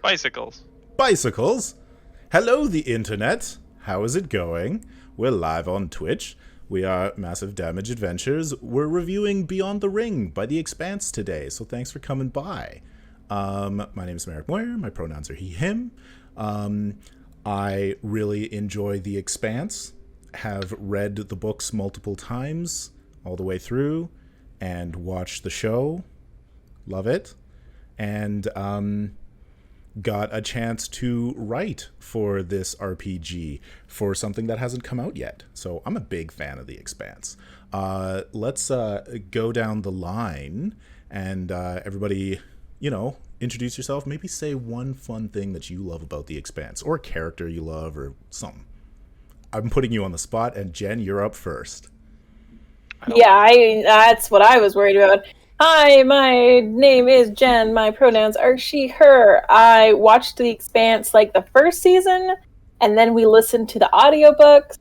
Bicycles. Bicycles? Hello, the internet. How is it going? We're live on Twitch. We are Massive Damage Adventures. We're reviewing Beyond the Ring by The Expanse today, so thanks for coming by. My name is Merrick Moyer. My pronouns are he, him. I really enjoy The Expanse. Have read the books multiple times, all the way through, and watched the show. Love it. And got a chance to write for this RPG for something that hasn't come out yet. So I'm a big fan of The Expanse. Let's go down the line and everybody, introduce yourself. Maybe say one fun thing that you love about The Expanse, or a character you love, or something. I'm putting you on the spot, and Jen, you're up first. Yeah, that's what I was worried about. Hi, my name is Jen. My pronouns are she, her. I watched The Expanse the first season, and then we listened to the audiobooks.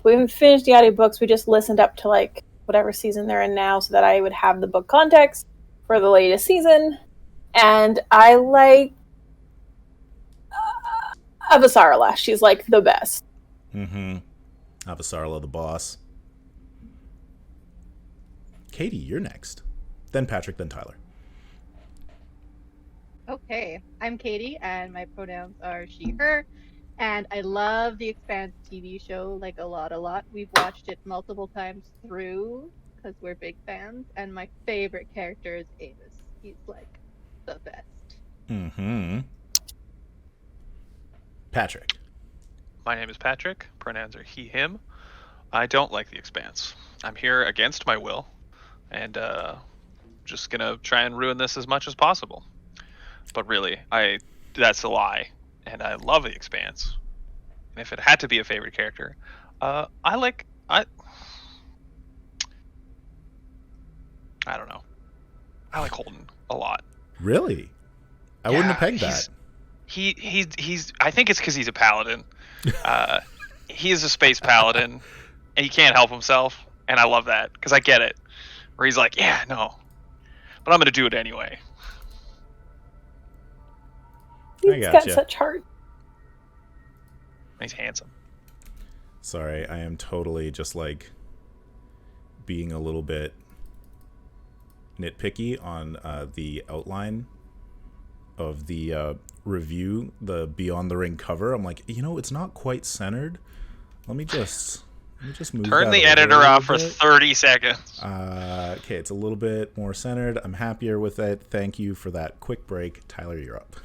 We haven't finished the audiobooks. We just listened up to whatever season they're in now so that I would have the book context for the latest season. And I like Avasarala. She's the best. Mm-hmm. Avasarala the boss. Katie, you're next. Then Patrick, then Tyler. Okay, I'm Katie, and my pronouns are she, her, and I love the Expanse TV show a lot. We've watched it multiple times through because we're big fans, and my favorite character is Amos. He's the best. Mm-hmm. Patrick. My name is Patrick. Pronouns are he, him. I don't like The Expanse. I'm here against my will, and just gonna try and ruin this as much as possible. But really, that's a lie, and I love The Expanse. And if it had to be a favorite character, I don't know. I like Holden a lot. Really? I wouldn't have pegged that. He's I think it's because he's a paladin. He is a space paladin, and he can't help himself, and I love that because I get it. Where he's like, yeah, no, but I'm gonna do it anyway. He's got such heart. He's handsome. Sorry, I am totally just being a little bit nitpicky on the outline of the review, the Beyond the Ring cover. I'm it's not quite centered. Let me just move. Turn the editor off for 30 seconds. Okay, it's a little bit more centered. I'm happier with it. Thank you for that quick break. Tyler, you're up.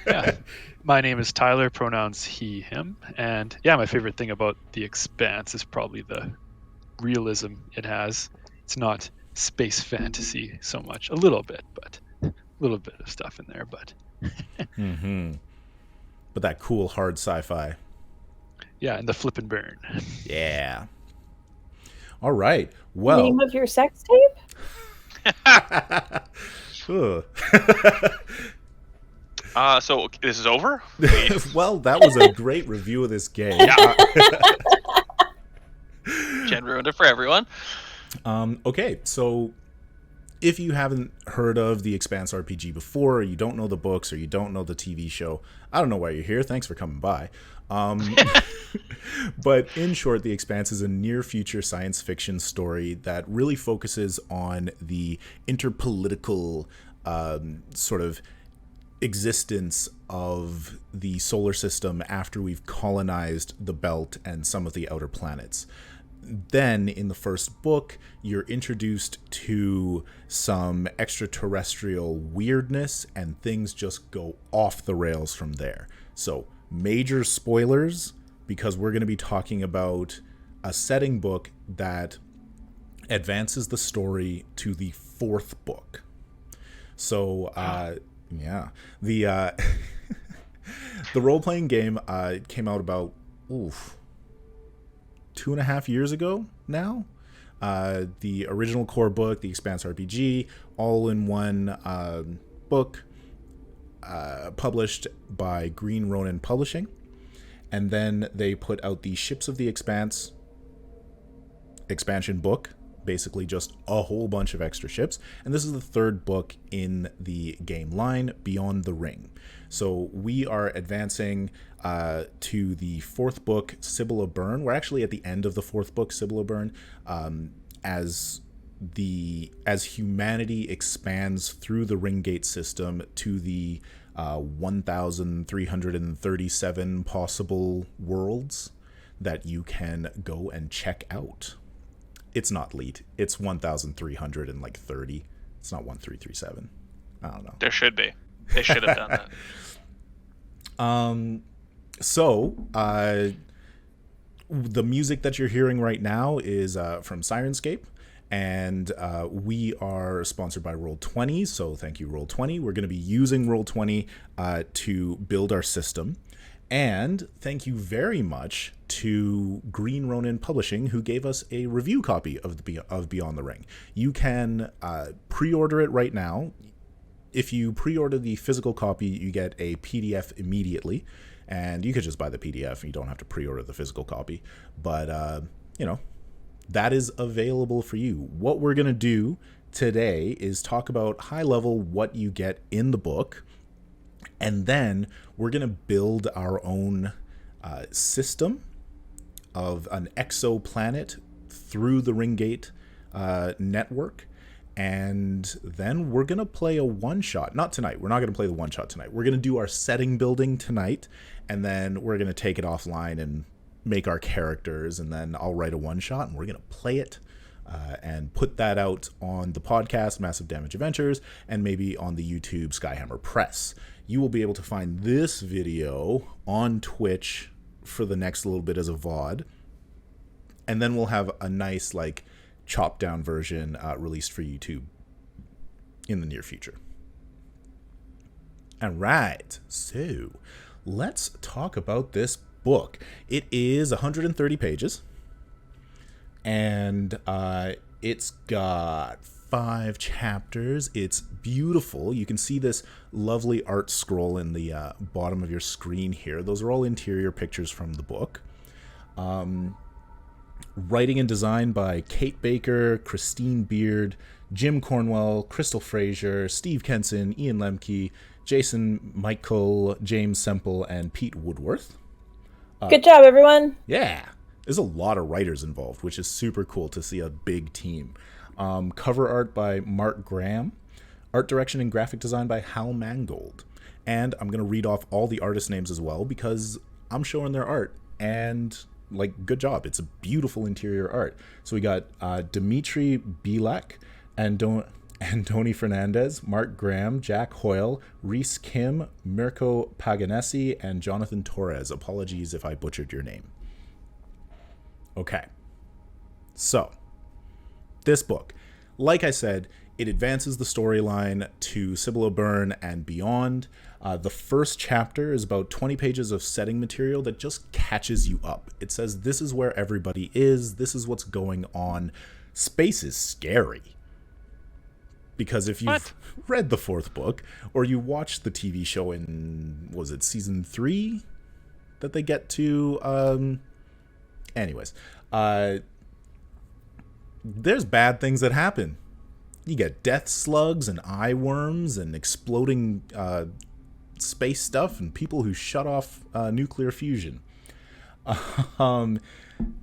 Yeah. My name is Tyler, pronouns he, him. And yeah, my favorite thing about The Expanse is probably the realism it has. It's not space fantasy so much. A little bit, but a little bit of stuff in there, but mm-hmm. But that cool hard sci-fi. Yeah, and the flip and burn. Yeah. All right. Well. Name of your sex tape? So this is over? Well, that was a great review of this game. Yeah. Jen ruined it for everyone. Okay, so if you haven't heard of the Expanse RPG before, or you don't know the books, or you don't know the TV show, I don't know why you're here. Thanks for coming by. But in short, The Expanse is a near-future science fiction story that really focuses on the interpolitical sort of existence of the solar system after we've colonized the belt and some of the outer planets. Then, in the first book, you're introduced to some extraterrestrial weirdness, and things just go off the rails from there. So, major spoilers, because we're going to be talking about a setting book that advances the story to the fourth book. So, yeah. The role-playing game came out about 2.5 years ago now. The original core book, the Expanse RPG, all in one book, published by Green Ronin Publishing. And then they put out the Ships of the Expanse expansion book basically just a whole bunch of extra ships. And this is the third book in the game line, Beyond the Ring. So we are advancing to the fourth book, Sibylla Byrne. We're actually at the end of the fourth book, Sibylla Byrne, as humanity expands through the Ringgate system to the 1,337 possible worlds that you can go and check out. It's not Leet. It's 1,330. It's not 1,337. I don't know. There should be. They should have done that. So, the music that you're hearing right now is from Syrinscape, and we are sponsored by Roll20, so thank you, Roll20. We're going to be using Roll20 to build our system, and thank you very much to Green Ronin Publishing, who gave us a review copy of Beyond the Ring. You can pre-order it right now. If you pre-order the physical copy, you get a PDF immediately, and you could just buy the PDF. You don't have to pre-order the physical copy, but that is available for you. What we're going to do today is talk about high level what you get in the book, and then we're going to build our own system of an exoplanet through the Ringgate network. And then we're going to play a one-shot. Not tonight. We're not going to play the one-shot tonight. We're going to do our setting building tonight, and then we're going to take it offline and make our characters, and then I'll write a one-shot, and we're going to play it and put that out on the podcast, Massive Damage Adventures, and maybe on the YouTube Skyhammer Press. You will be able to find this video on Twitch for the next little bit as a VOD, and then we'll have a nice, like, chopped down version released for YouTube in the near future. All right, so let's talk about this book. It is 130 pages, and it's got 5 chapters. It's beautiful. You can see this lovely art scroll in the bottom of your screen here. Those are all interior pictures from the book. Writing and design by Kate Baker, Christine Beard, Jim Cornwell, Crystal Frasier, Steve Kenson, Ian Lemke, Jason Mical, James Semple, and Pete Woodworth. Good job, everyone. Yeah, there's a lot of writers involved, which is super cool to see a big team. Cover art by Mark Graham, art direction and graphic design by Hal Mangold. And I'm going to read off all the artist names as well, because I'm showing their art, and like, good job. It's a beautiful interior art. So we got Dimitri, Bielak, Andoni Fernandez, Mark Graham, Jack Hoyle, Rhys Kim, Mirco Paganessi, and Jonathan Torres. Apologies if I butchered your name. Okay. So, this book, like I said, it advances the storyline to Sibylla Byrne and beyond. The first chapter is about 20 pages of setting material that just catches you up. It says, this is where everybody is. This is what's going on. Space is scary. Because if you've read the fourth book, or you watched the TV show in, was it season 3 that they get to? Anyways, there's bad things that happen. You get death slugs and eye worms and exploding space stuff and people who shut off nuclear fusion.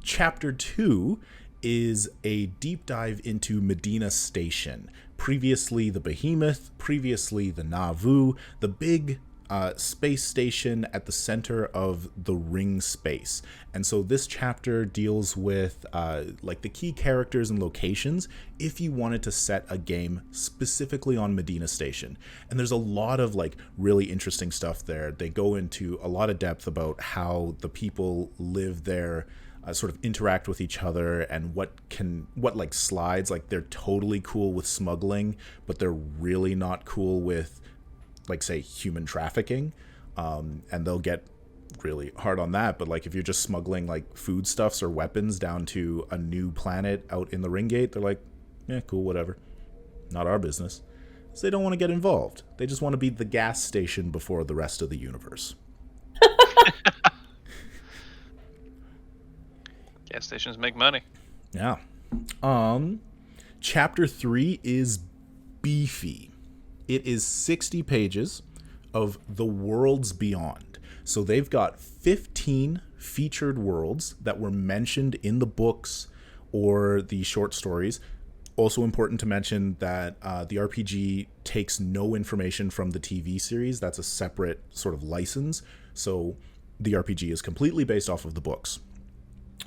Chapter 2 is a deep dive into Medina Station. Previously the Behemoth, previously the Nauvoo, the big space station at the center of the ring space. And so this chapter deals with like the key characters and locations if you wanted to set a game specifically on Medina Station. And there's a lot of like really interesting stuff there. They go into a lot of depth about how the people live there, sort of interact with each other, and what like slides, like they're totally cool with smuggling, but they're really not cool with, like, say, human trafficking, and they'll get really hard on that. But like if you're just smuggling like foodstuffs or weapons down to a new planet out in the Ringgate, they're like, yeah, cool, whatever, not our business. So they don't want to get involved. They just want to be the gas station before the rest of the universe. Gas stations make money. Yeah. Chapter 3 is beefy. It is 60 pages of the worlds beyond. So they've got 15 featured worlds that were mentioned in the books or the short stories. Also important to mention that the RPG takes no information from the TV series. That's a separate sort of license. So the RPG is completely based off of the books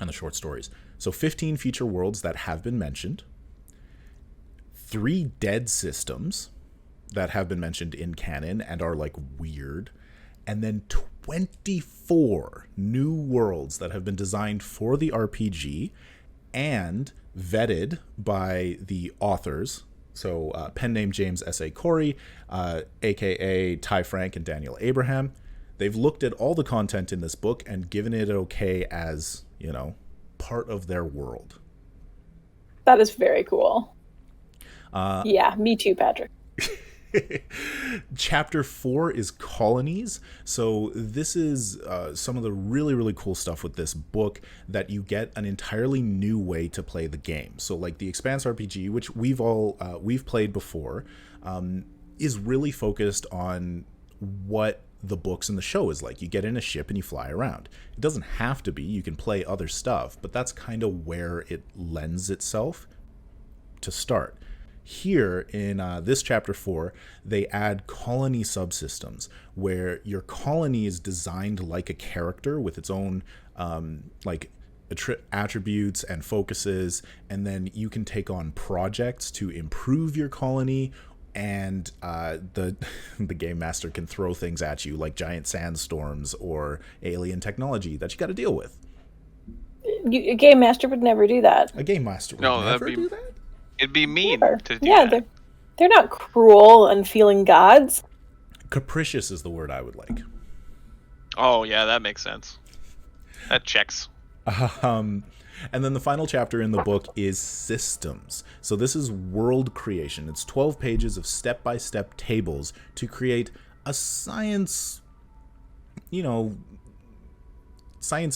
and the short stories. So 15 feature worlds that have been mentioned. 3 dead systems that have been mentioned in canon and are like weird. And then 24 new worlds that have been designed for the RPG and vetted by the authors. So pen name James S.A. Corey, a.k.a. Ty Frank and Daniel Abraham. They've looked at all the content in this book and given it okay as, part of their world. That is very cool. Yeah, me too, Patrick. Chapter 4 is colonies. So this is some of the really, really cool stuff with this book, that you get an entirely new way to play the game. So like the Expanse RPG, which we've played before, is really focused on what the books and the show is like. You get in a ship and you fly around. It doesn't have to be. You can play other stuff, but that's kind of where it lends itself to start. Here in this chapter 4, they add colony subsystems where your colony is designed like a character with its own attributes and focuses, and then you can take on projects to improve your colony, and the game master can throw things at you like giant sandstorms or alien technology that you got to deal with. A game master would never do that. A game master would never do that? It'd be mean to do that. They're not cruel, unfeeling gods. Capricious is the word I would like. Oh, yeah, that makes sense. That checks. And then the final chapter in the book is systems. So this is world creation. It's 12 pages of step-by-step tables to create a science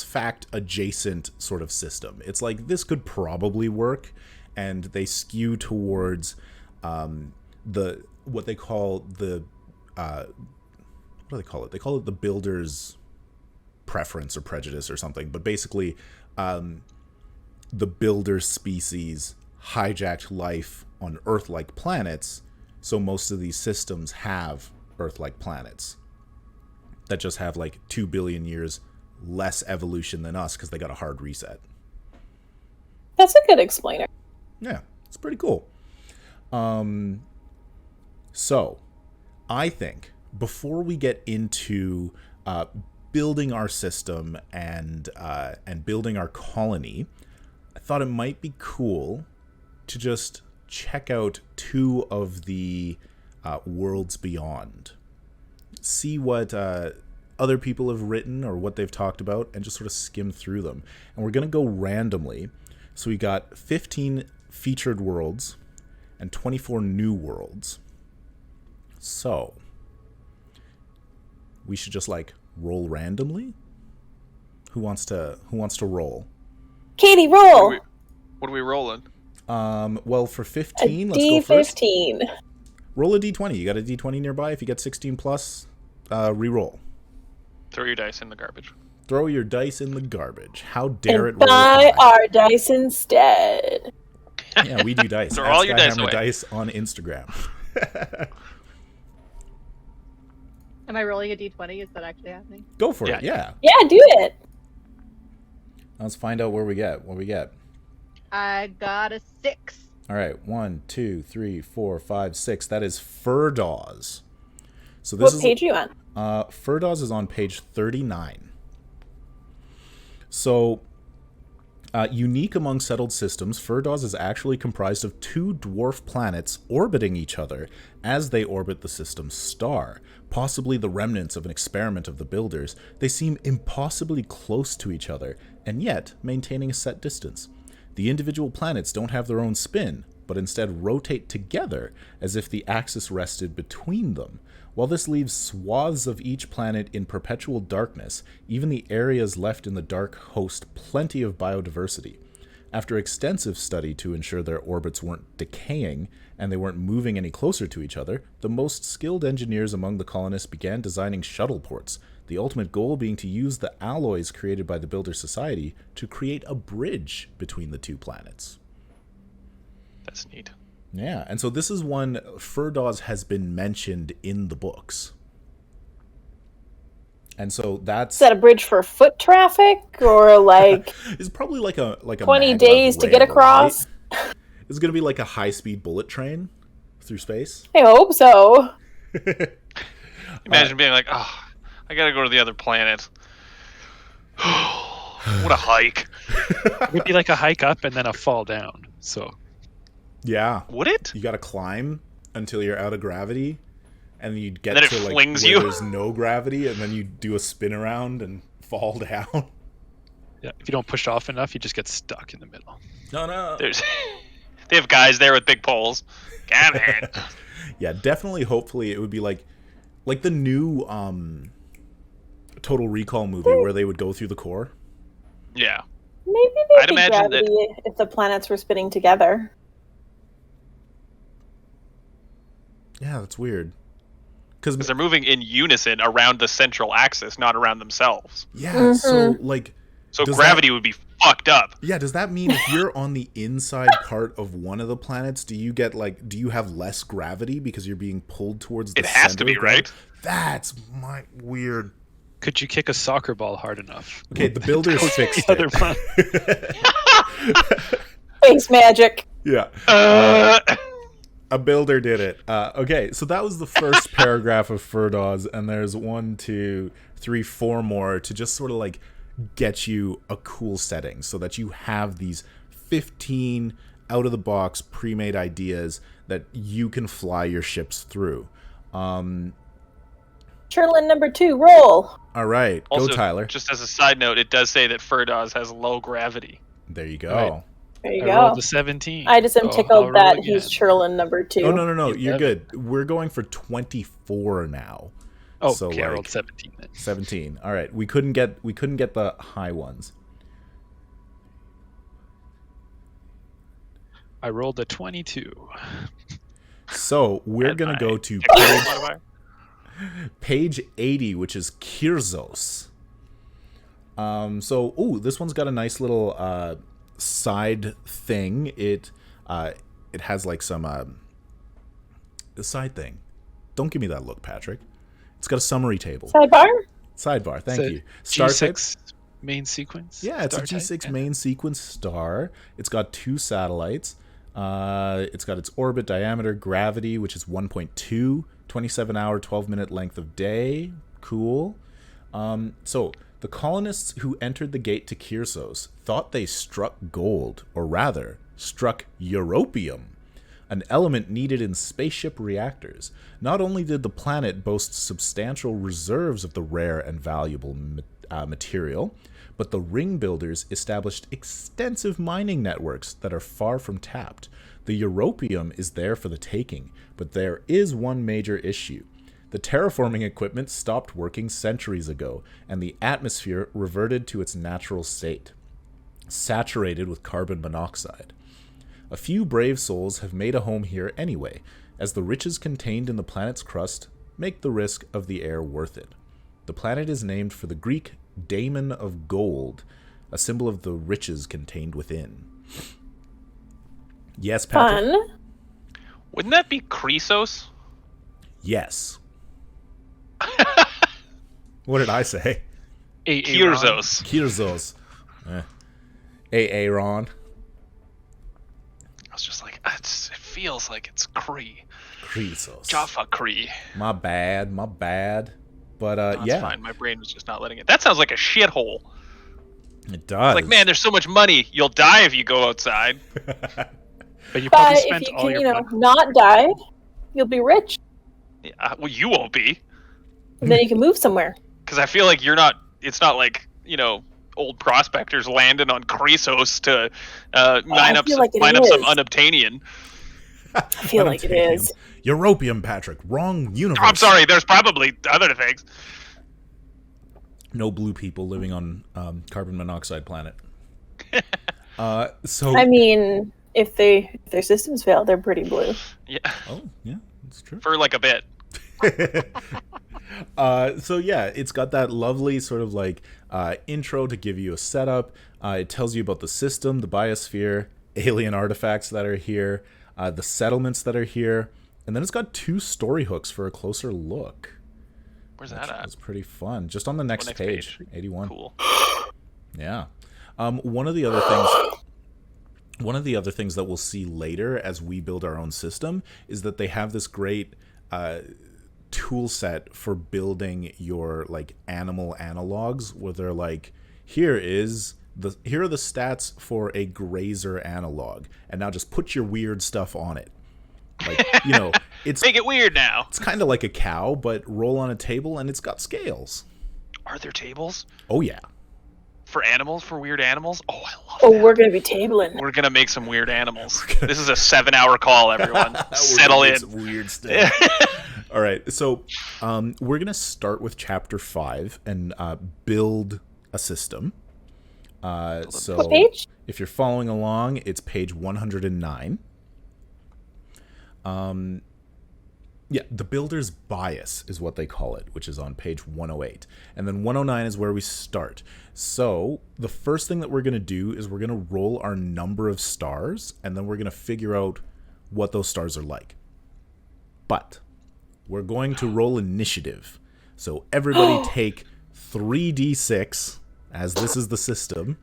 fact adjacent sort of system. It's like, this could probably work, and they skew towards what they call the what do they call it? They call it the builder's preference or prejudice or something. But basically, the builder species hijacked life on Earth-like planets, so most of these systems have Earth-like planets that just have like 2 billion years less evolution than us because they got a hard reset. That's a good explainer. Yeah, it's pretty cool. So, I think before we get into building our system and building our colony, I thought it might be cool to just check out 2 of the worlds beyond. See what other people have written or what they've talked about, and just sort of skim through them. And we're going to go randomly. So we got 15 featured worlds and 24 new worlds. So we should just roll randomly. Who wants to roll? Katie, roll. What are we rolling? Well, for 15, let's D15. go first. Roll a d20. You got a d20 nearby? If you get 16 plus, re-roll. Throw your dice in the garbage. Throw your dice in the garbage. How dare And it roll buy high. our dice instead. Yeah, we do dice. Throw all your dice away. Dice on Instagram. Am I rolling a d20? Is that actually happening? Go for it, yeah. Yeah, do it. Let's find out where we get. What we get. I got a 6. All right, 1, 2, 3, 4, 5, 6. That is Ferdaw's. So this What page are you on? Ferdaw's is on page 39. So, unique among settled systems, Ferdaw's is actually comprised of 2 dwarf planets orbiting each other as they orbit the system's star. Possibly the remnants of an experiment of the builders, they seem impossibly close to each other, and yet maintaining a set distance. The individual planets don't have their own spin, but instead rotate together as if the axis rested between them. While this leaves swaths of each planet in perpetual darkness, even the areas left in the dark host plenty of biodiversity. After extensive study to ensure their orbits weren't decaying and they weren't moving any closer to each other, the most skilled engineers among the colonists began designing shuttle ports, the ultimate goal being to use the alloys created by the Builder Society to create a bridge between the two planets. That's neat. Yeah, and so this is one Ferdaz has been mentioned in the books. And so that's... Is that a bridge for foot traffic? Or like... It's probably like a 20 maglev days to rail, get across? Right? It's going to be like a high-speed bullet train through space. I hope so. Imagine being like, oh, I gotta go to the other planet. What a hike. It would be like a hike up and then a fall down. So Yeah. Would it? You got to climb until you're out of gravity, and then you get And then to it like flings where you. there's no gravity, and then you do a spin around and fall down. yeah, if you don't push off enough, you just get stuck in the middle. No. There's they have guys there with big poles. Come in. Yeah, definitely. Hopefully, it would be like the new Total Recall movie where they would go through the core. Yeah. Maybe I'd there'd be imagine gravity if the planets were spinning together. Yeah, that's weird. Because Because they're moving in unison around the central axis, not around themselves. yeah, so like, So Does gravity would be fucked up. yeah, does that mean if you're on the inside part of one of the planets, do you have less gravity because you're being pulled towards the It has center to be, of gravity? right? That's my weird. Could you kick a soccer ball hard enough? Okay, the builders fixed The other it. one. Space magic. Yeah. A builder did it. Okay, so that was the first paragraph of Ferdaz, and there's 1, 2, 3, 4 more to just sort of like get you a cool setting so that you have these 15 out-of-the-box pre-made ideas that you can fly your ships through. Cherlin number 2, roll. All right, Also, go Tyler. just as a side note, it does say that Ferdaz has low gravity. There you go. Right. There you I go. rolled a 17. I just am so I'll tickled roll that again. he's Cherlin number 2. Oh, no, you're 11. good. We're going for 24 now. Oh, so okay, I like rolled 17 then. 17. All right, we couldn't get the high ones. I rolled a 22. So we're And gonna my go to technical modifier. page 80, which is Kirzos. This one's got a nice little side thing. It has like some a side thing. Don't give me that look, Patrick. It's got a summary table. Sidebar? Thank It's a you. Star type. G6 main sequence. Yeah, it's a star G6 type, main sequence star. It's got 2 satellites. It's got its orbit, diameter, gravity, which is 1.2, 27-hour, 12-minute length of day. Cool. So the colonists who entered the gate to Kirzos thought they struck gold, or rather, struck europium, an element needed in spaceship reactors. Not only did the planet boast substantial reserves of the rare and valuable material, but the ring builders established extensive mining networks that are far from tapped. The europium is there for the taking, but there is one major issue. The terraforming equipment stopped working centuries ago, and the atmosphere reverted to its natural state, saturated with carbon monoxide. A few brave souls have made a home here anyway, as the riches contained in the planet's crust make the risk of the air worth it. The planet is named for the Greek daemon of gold, a symbol of the riches contained within. Yes, Patrick? Fun. Wouldn't that be Chrysos? Yes. What did I say? Kirzos. Kirzos. Aaron. I was just like, it feels like it's Kree. Kirzos. Jaffa Kree. My bad. But That's yeah, fine. My brain was just not letting it. That sounds like a shithole. it does. Like, man, there's so much money. You'll die if you go outside. But you probably But spent if you all can, your money. not die, you'll be rich. Well, you won't be. And then you can move somewhere. Because I feel like you're not. It's not like, old prospectors landing on Chrysos to mine up feel some, like it mine up some is. unobtainium. I feel like it is. Europium, Patrick. Wrong universe. I'm sorry. There's probably other things. No blue people living on carbon monoxide planet. So I mean, if their systems fail, they're pretty blue. Yeah, oh yeah, that's true. for like a bit. So yeah, it's got that lovely sort of like intro to give you a setup. It tells you about the system, the biosphere, alien artifacts that are here, the settlements that are here, and then it's got 2 story hooks for a closer look. Where's that at? It's pretty fun. Just on the next page, 81. Cool. Yeah. One of the other things that we'll see later as we build our own system is that they have this great tool set for building your like animal analogs, where they're like, here are the stats for a grazer analog, and now just put your weird stuff on it. Like, it's Make it weird now. It's kind of like a cow, but roll on a table, and it's got scales. Are there tables Oh yeah. for animals, for weird animals? Oh, I love Oh, that. we're gonna be tabling. We're gonna make some weird animals. This is a 7-hour call, everyone. Settle in. Some weird stuff. All right, so we're gonna start with chapter 5 and build a system. So What page? if you're following along, it's page 109. Yeah, the builder's bias is what they call it, which is on page 108. And then 109 is where we start. So the first thing that we're going to do is we're going to roll our number of stars, and then we're going to figure out what those stars are like. But we're going to roll initiative. So everybody take 3d6, as this is the system,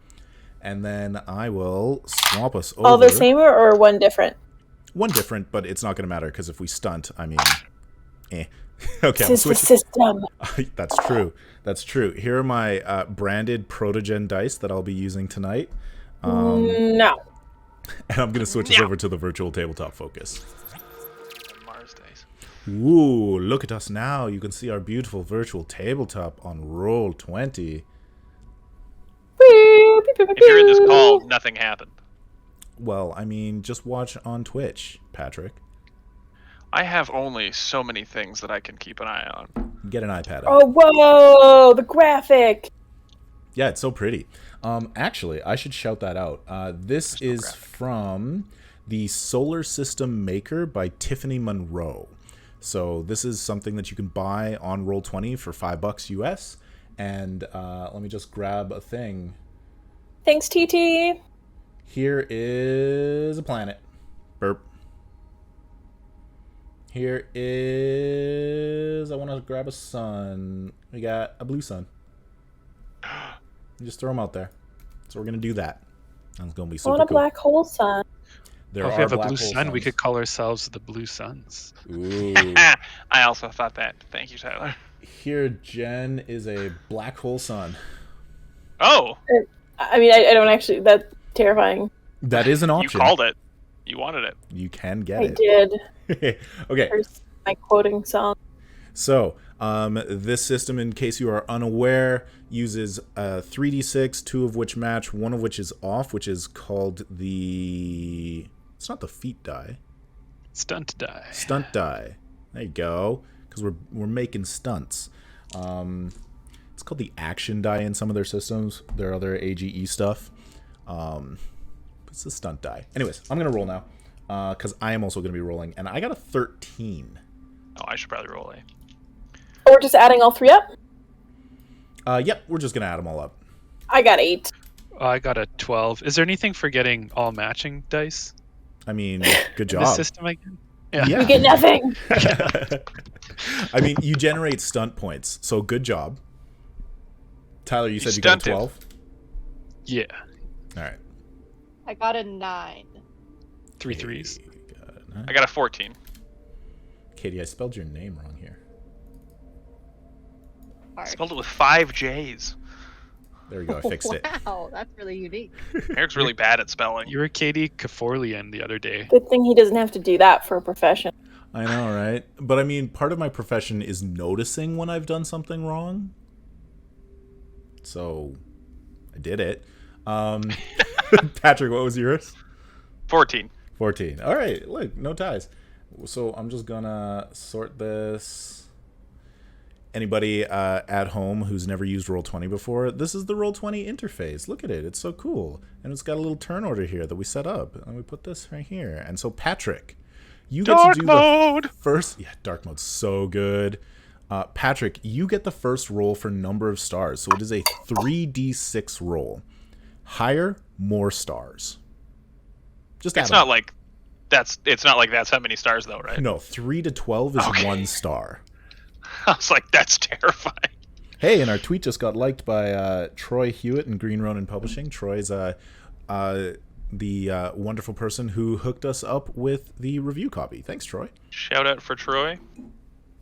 and then I will swap us over. All the same or one different? One different, but it's not going to matter, because if we stunt, I mean, Okay, this is the system. That's true. That's true. Here are my branded Protogen dice that I'll be using tonight. No. And I'm going to switch us over to the virtual tabletop focus. Mars days. Ooh, look at us now. You can see our beautiful virtual tabletop on Roll20. If you're in this call, nothing happened. Well, I mean, just watch on Twitch, Patrick. I have only so many things that I can keep an eye on. Get an iPad out. Oh, whoa! The graphic! Yeah, it's so pretty. Actually, I should shout that out. This is from the Solar System Maker by Tiffany Munro. So this is something that you can buy on Roll20 for $5 US. And let me just grab a thing. Thanks, TT. Here is a planet. Burp. Here is... I want to grab a sun. We got a blue sun. Just throw them out there. So we're going to do that. That's going to be super I want a cool. black hole sun. There If are we have a black blue hole sun, we suns. could call ourselves the Blue Suns. Ooh. I also thought that. Thank you, Tyler. Here, Jen, is a black hole sun. Oh, I mean, I don't actually... That's terrifying. That is an you option. called it. You wanted it. You can get I it. did. Okay. There's my quoting song. So, this system, in case you are unaware, uses 3d6, 2 of which match, 1 of which is off, which is called the... It's not the feat die. Stunt die. Stunt die. There you go. Because we're making stunts. It's called the action die in some of their systems. Their other AGE stuff. It's a stunt die. Anyways, I'm going to roll now. Because I am also going to be rolling. And I got a 13. Oh, I should probably roll a. Oh, we're just adding all 3 up? Yep, we're just going to add them all up. I got 8. I got a 12. Is there anything for getting all matching dice I mean, good in this job. system again? Yeah. You get nothing. I mean, you generate stunt points, so good job. Tyler, you said you got a stunted. 12? Yeah. All right. I got a 9. 3 threes. I got a 14. Katie, I spelled your name wrong here. Hard. Spelled it with 5 J's. There we go, I fixed it. Wow, that's really unique. Eric's really bad at spelling. You were Katie Kaforlian the other day. Good thing he doesn't have to do that for a profession. I know, right? But I mean, part of my profession is noticing when I've done something wrong. So, I did it. Patrick, what was yours? 14. 14. All right, look, no ties. So I'm just gonna sort this. Anybody at home who's never used Roll20 before, this is the Roll20 interface. Look at it. It's so cool. And it's got a little turn order here that we set up. And we put this right here. And so, Patrick, you get to do the first... Yeah, dark mode's so good. Patrick, you get the first roll for number of stars. So it is a 3d6 roll. Higher, more stars. Just it's not like that's how many stars though, right? No, 3 to 12 is Okay. 1 star. I was like, that's terrifying. Hey, and our tweet just got liked by Troy Hewitt and Green Ronin Publishing. Troy's the wonderful person who hooked us up with the review copy. Thanks, Troy. Shout out for Troy.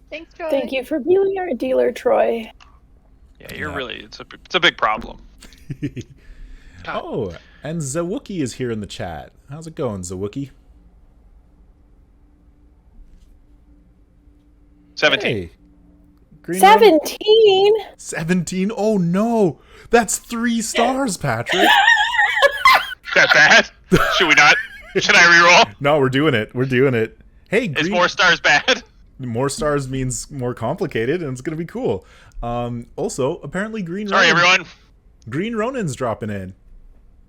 Thanks, Troy. Thank you for being our dealer, Troy. Yeah, you're really it's a big problem. Oh, and Zawookie is here in the chat. How's it going, Zawookie? 17. Hey. Green Ronin? 17? 17? Oh no! That's 3 stars, Patrick! Is that bad? Should we not? Should I reroll? No, we're doing it. We're doing it. Hey, Is more stars bad? More stars means more complicated, and it's gonna be cool. Also, apparently Sorry, everyone. Green Ronin's dropping in.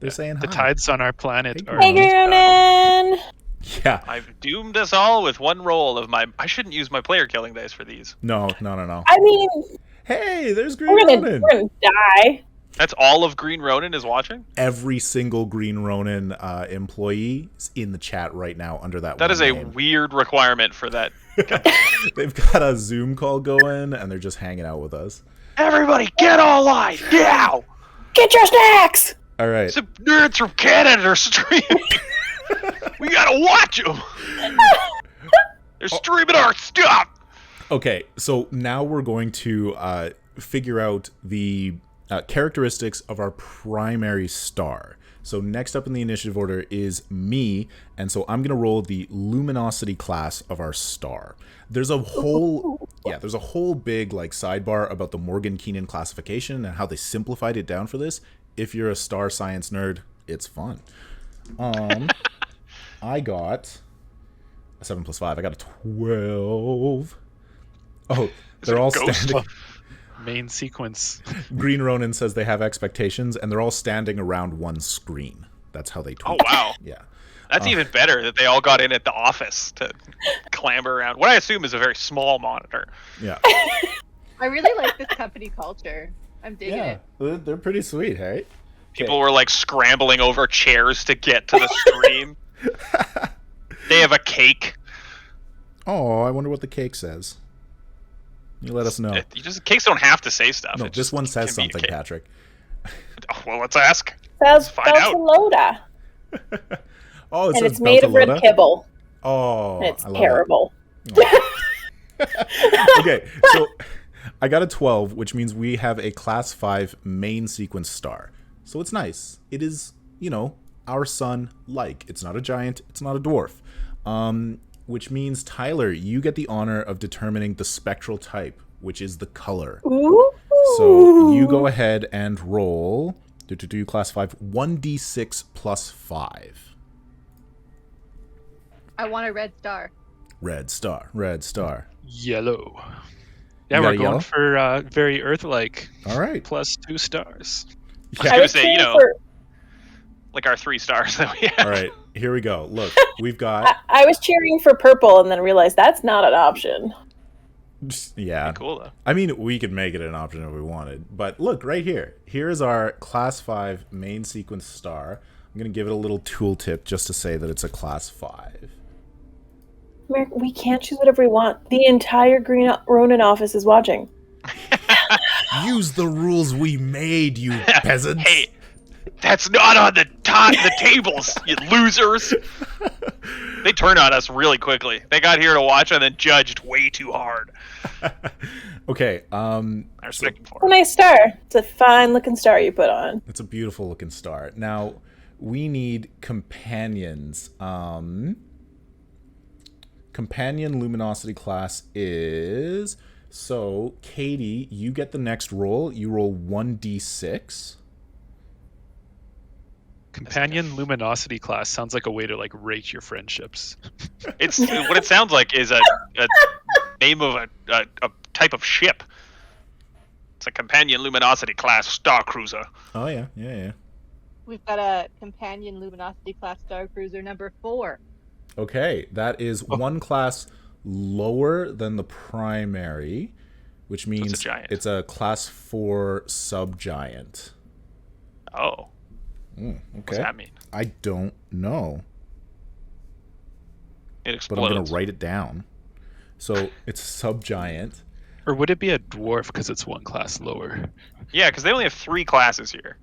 They're saying The hi. tides on our planet are. Hey, Ronan! Yeah. I've doomed us all with one roll of my... I shouldn't use my player killing dice for these. No. I mean, Hey, there's Green we're Ronin. gonna die. That's all of Green Ronin is watching? Every single Green Ronin employee is in the chat right now under that That one is a name. weird requirement for that. They've got a Zoom call going, and they're just hanging out with us. Everybody get online now! Get your snacks! All right. Some nerds from Canada are streaming. We gotta watch them. They're streaming our stuff. Okay, so now we're going to figure out the characteristics of our primary star. So next up in the initiative order is me, and so I'm going to roll the luminosity class of our star. There's a whole big like sidebar about the Morgan Keenan classification and how they simplified it down for this. If you're a star science nerd, it's fun. I got a 7 plus 5. I got a 12. Oh, they're all standing. Main sequence. Green Ronin says they have expectations, and they're all standing around one screen. That's how they tweet. Oh, wow. Yeah. That's even better that they all got in at the office to clamber around. What I assume is a very small monitor. Yeah. I really like this company culture. I'm digging Yeah. it. They're pretty sweet, hey? People were like scrambling over chairs to get to the stream. They have a cake. Oh, I wonder what the cake says. You let us know. Cakes don't have to say stuff. No, It this just one can says be a something, cake. Patrick. Oh, well, let's ask. That's find out. Loda. Oh, it And says it's made of red Beltalowda? kibble. Oh, And it's I love terrible. it. Okay, so I got a 12, which means we have a class 5 main sequence star. So it's nice. It is, our sun-like. It's not a giant. It's not a dwarf. Which means, Tyler, you get the honor of determining the spectral type, which is the color. Ooh. So you go ahead and roll, class 5, 1d6 plus 5. I want a red star. Red star, red star. Yellow. Yeah, You got we're a going yellow? for very Earth-like. All right. Plus 2 stars. I was I gonna was say, cheering for, like our 3 stars that we have. All right, here we go. Look, we've got... I was cheering for purple and then realized that's not an option. Yeah. Cool though. I mean, we could make it an option if we wanted. But look, right here. Here is our class 5 main sequence star. I'm going to give it a little tooltip just to say that it's a class 5. We can't choose whatever we want. The entire Green Ronin office is watching. Use the rules we made, you peasants. Hey, that's not on the tables, you losers. They turn on us really quickly. They got here to watch and then judged way too hard. Okay, I respect them It's for a it. nice star. It's a fine looking star you put on. it's a beautiful looking star. Now, we need companions. Companion luminosity class is... So, Katie, you get the next roll. You roll 1d6. Companion luminosity class sounds like a way to rate your friendships. It's what it sounds like is a name of a type of ship. It's a companion Luminosity class star cruiser. Oh yeah, yeah. We've got a companion Luminosity class Star Cruiser number 4. Okay, that is one class lower than the primary, which means it's a giant. it's a class 4 subgiant. Oh. Okay. What's that mean? I don't know, It but explodes. I'm going to write it down. So it's a subgiant. Or would it be a dwarf because it's one class lower? Yeah, because they only have 3 classes here.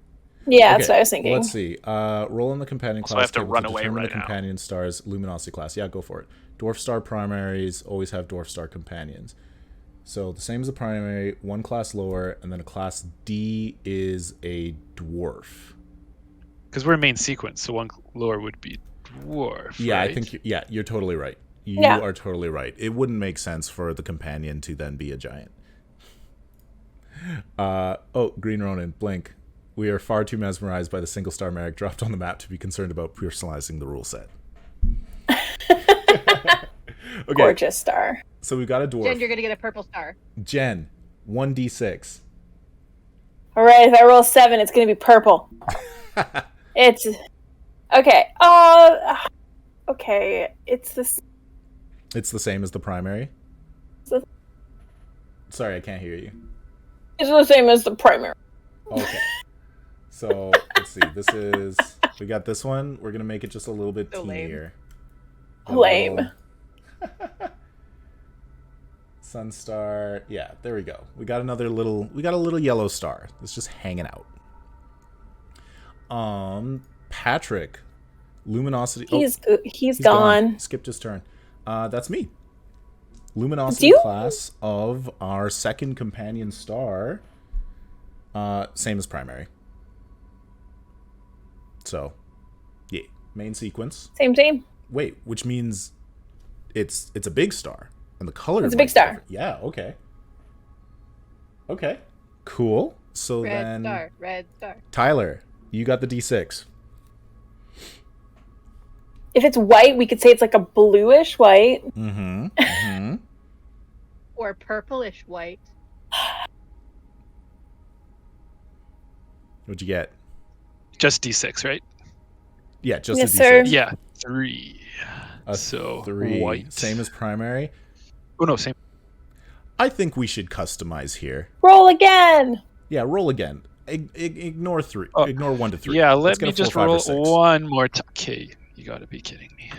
Yeah, that's what I was thinking. Let's see. Roll in the companion Also, class I have to table run to away determine right the now. companion star's luminosity class. Yeah, go for it. Dwarf star primaries always have dwarf star companions. So the same as the primary, one class lower, and then a class D is a dwarf. Because we're main sequence, so one lower would be dwarf. Yeah, right? I think you're totally right. You Yeah. are totally right. It wouldn't make sense for the companion to then be a giant. Green Ronin, blink. We are far too mesmerized by the single star Merrick dropped on the map to be concerned about personalizing the rule set. Okay, Gorgeous star. so we've got a dwarf. Jen, you're gonna get a purple star. Jen, 1d6. All right, if I roll 7, it's going to be purple. It's okay. Okay. It's this. It's the same as the primary. So- Sorry, I can't hear you. It's the same as the primary. Okay. So let's see. We got this one. We're gonna make it just a little bit So lame. teenier. Lame. Sunstar. Yeah, there we go. We got a little yellow star. It's just hanging out. Patrick, luminosity. He's gone. Skipped his turn. That's me. Luminosity class of our second companion star. Same as primary. So, yeah, main sequence. Same. Wait, which means it's a big star, and the color. It's a big star. Different. Yeah. Okay. Okay. Cool. So then, Red star. Tyler, you got the D6. If it's white, we could say it's like a bluish white. Mm-hmm. Or purplish white. What'd you get? Just D6, right? Yeah, just Yes, a D6. sir. Yeah, 3. A So 3. white. Same as primary. Oh no, same. I think we should customize here. Roll again. Yeah, roll again. Ignore 3. Oh, Ignore 1 to 3. Yeah, Let's let me get a 4, just 5, or roll 6. one more time. Okay, you gotta be kidding me.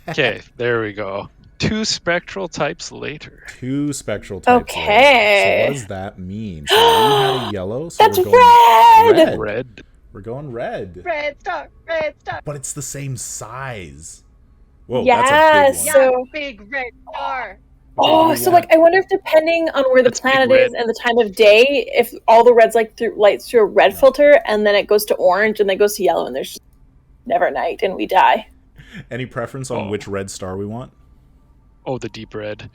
Okay, there we go. 2 spectral types later. 2 spectral types. Okay. So what does that mean? So we had a yellow. So That's we're going red. Red. We're going red. Red star. But it's the same size. Whoa, Yes. that's a big one. So- Yeah, big red star. Oh, so like I wonder if depending on where the That's big planet red. is and the time of day, if all the red's like lights through a red filter, and then it goes to orange, and then goes to yellow, and there's just never night, and we die. Any preference on which red star we want? Oh, the deep red.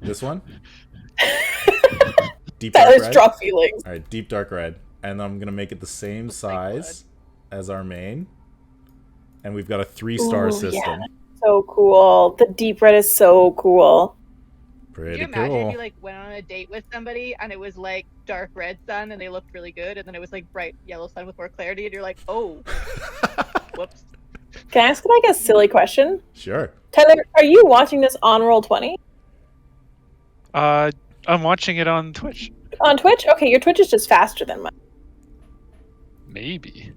This one? Deep dark Tyler's red? drop feelings. All right, deep dark red. And I'm going to make it the same size as our main. And we've got a 3-star Ooh, system. yeah. So cool. The deep red is so cool. Pretty Could you imagine cool. if you like went on a date with somebody and it was like dark red sun and they looked really good, and then it was like bright yellow sun with more clarity, and you're like, oh, whoops. Can I ask like a silly question? Sure. Tyler, are you watching this on Roll20? I'm watching it on Twitch. On Twitch? Okay, your Twitch is just faster than mine. Maybe.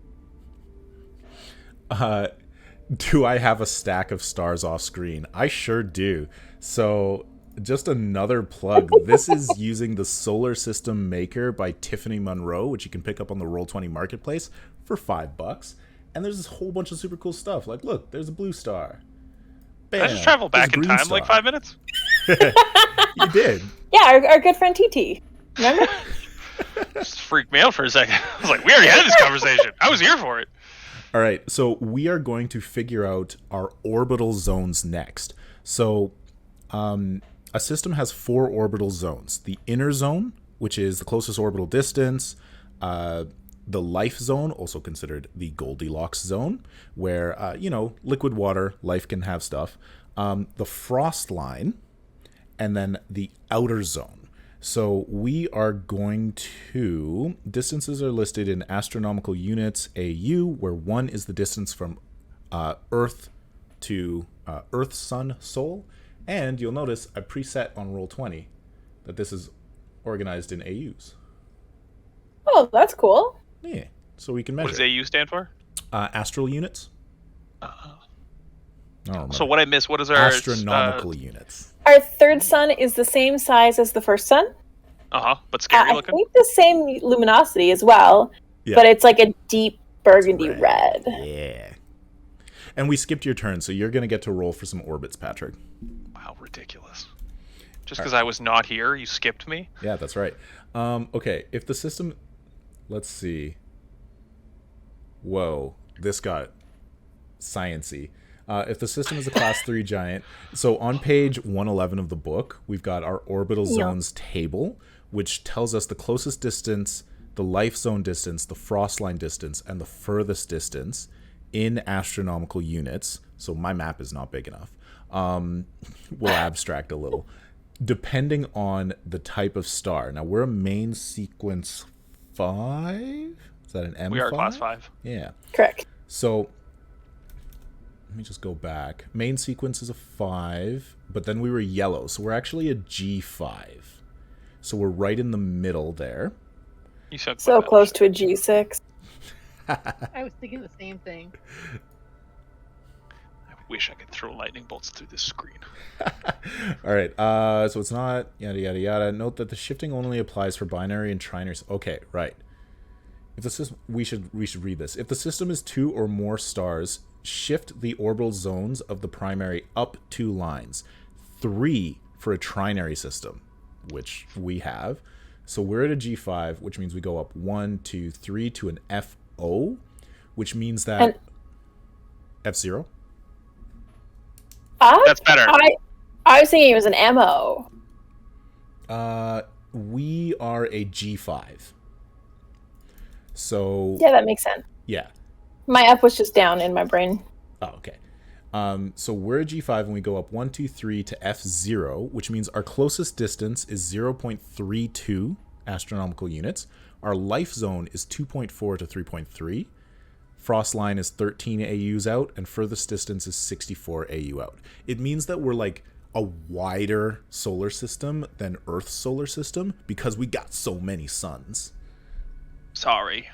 Do I have a stack of stars off screen? I sure do. So, just another plug. This is using the Solar System Maker by Tiffany Munro, which you can pick up on the Roll20 Marketplace for $5. And there's this whole bunch of super cool stuff. Like, look, there's a blue star. Bam, I just travel there's a back in green time like star. 5 minutes. You did. Yeah, our good friend TT. Remember? Just freaked me out for a second. I was like, we already had this conversation. I was here for it. All right, so we are going to figure out our orbital zones next. So, a system has 4 orbital zones. The inner zone, which is the closest orbital distance. The life zone, also considered the Goldilocks zone, where, liquid water, life can have stuff. The frost line, and then the outer zone. So we are going to... Distances are listed in astronomical units AU, where 1 is the distance from Earth to Earth, Sun, Sol. And you'll notice I preset on Roll20 that this is organized in AUs. Oh, that's cool. Yeah, so we can measure. What does AU stand for? Astral units. I don't remember. So what I missed, what is our... Astronomical units. Our third sun is the same size as the first sun. But scary I looking? think the same luminosity as well, Yeah. but it's like a deep burgundy red. Yeah. And we skipped your turn, so you're going to get to roll for some orbits, Patrick. Wow, ridiculous. Just because I was not here, you skipped me? Yeah, that's right. Okay, if the system... Let's see. Whoa, this got science-y. If the system is a class 3 giant, so on page 111 of the book, we've got our orbital zones table, which tells us the closest distance, the life zone distance, the frost line distance, and the furthest distance in astronomical units. So my map is not big enough. We'll abstract a little. Depending on the type of star. Now, we're a main sequence 5? Is that an M5? We are class 5. Yeah. Correct. So... Let me just go back. Main sequence is a 5, but then we were yellow, so we're actually a G5. So we're right in the middle there. You said So close to a G6. I was thinking the same thing. I wish I could throw lightning bolts through this screen. All right, so it's not yada yada yada. Note that the shifting only applies for binary and trinary. Okay, right. If the system, we should read this. If the system is 2 or more stars, shift the orbital zones of the primary up 2 lines. 3 for a trinary system, which we have. So we're at a G5, which means we go up 1, 2, 3 to an FO, which means that F0. That's better. I was thinking it was an MO. We are a G5. So Yeah, that makes sense. yeah. My F was just down in my brain. Oh, okay. So we're a G5 and we go up 1, 2, 3 to F0, which means our closest distance is 0.32 astronomical units. Our life zone is 2.4 to 3.3. Frost line is 13 AUs out, and furthest distance is 64 AU out. It means that we're like a wider solar system than Earth's solar system because we got so many suns. Sorry.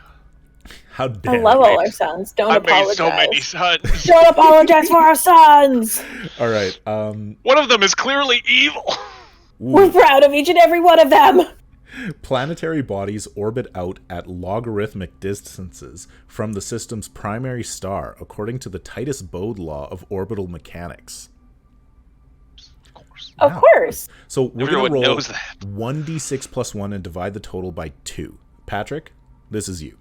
How dare I love you. all our sons. Don't I apologize. made so many sons. Don't apologize for our sons. All right. One of them is clearly evil. We're proud of each and every one of them. Planetary bodies orbit out at logarithmic distances from the system's primary star, according to the Titus-Bode law of orbital mechanics. Of course. Of Wow. course. So we're Everyone going to roll knows that. 1d6 plus 1 and divide the total by 2. Patrick, this is you.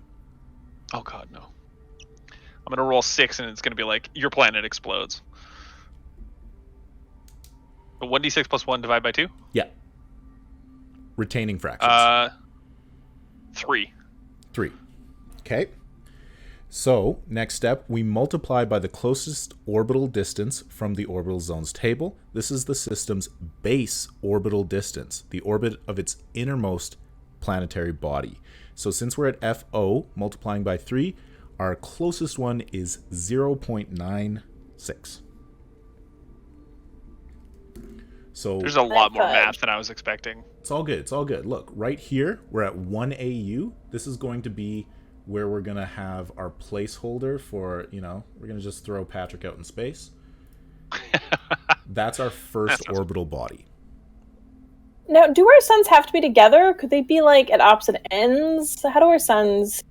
Oh god, no. I'm gonna roll 6 and it's gonna be like, your planet explodes. But 1d6 plus 1 divided by 2? Yeah. Retaining fractions. 3. 3. Okay. So, next step, we multiply by the closest orbital distance from the orbital zones table. This is the system's base orbital distance, the orbit of its innermost planetary body. So since we're at FO, multiplying by 3, our closest one is 0.96. So There's a lot more God. math than I was expecting. it's all good. It's all good. Look, right here, we're at 1 AU. This is going to be where we're going to have our placeholder for, we're going to just throw Patrick out in space. That's our first orbital body. Now, do our suns have to be together? Could they be like at opposite ends? How do our suns?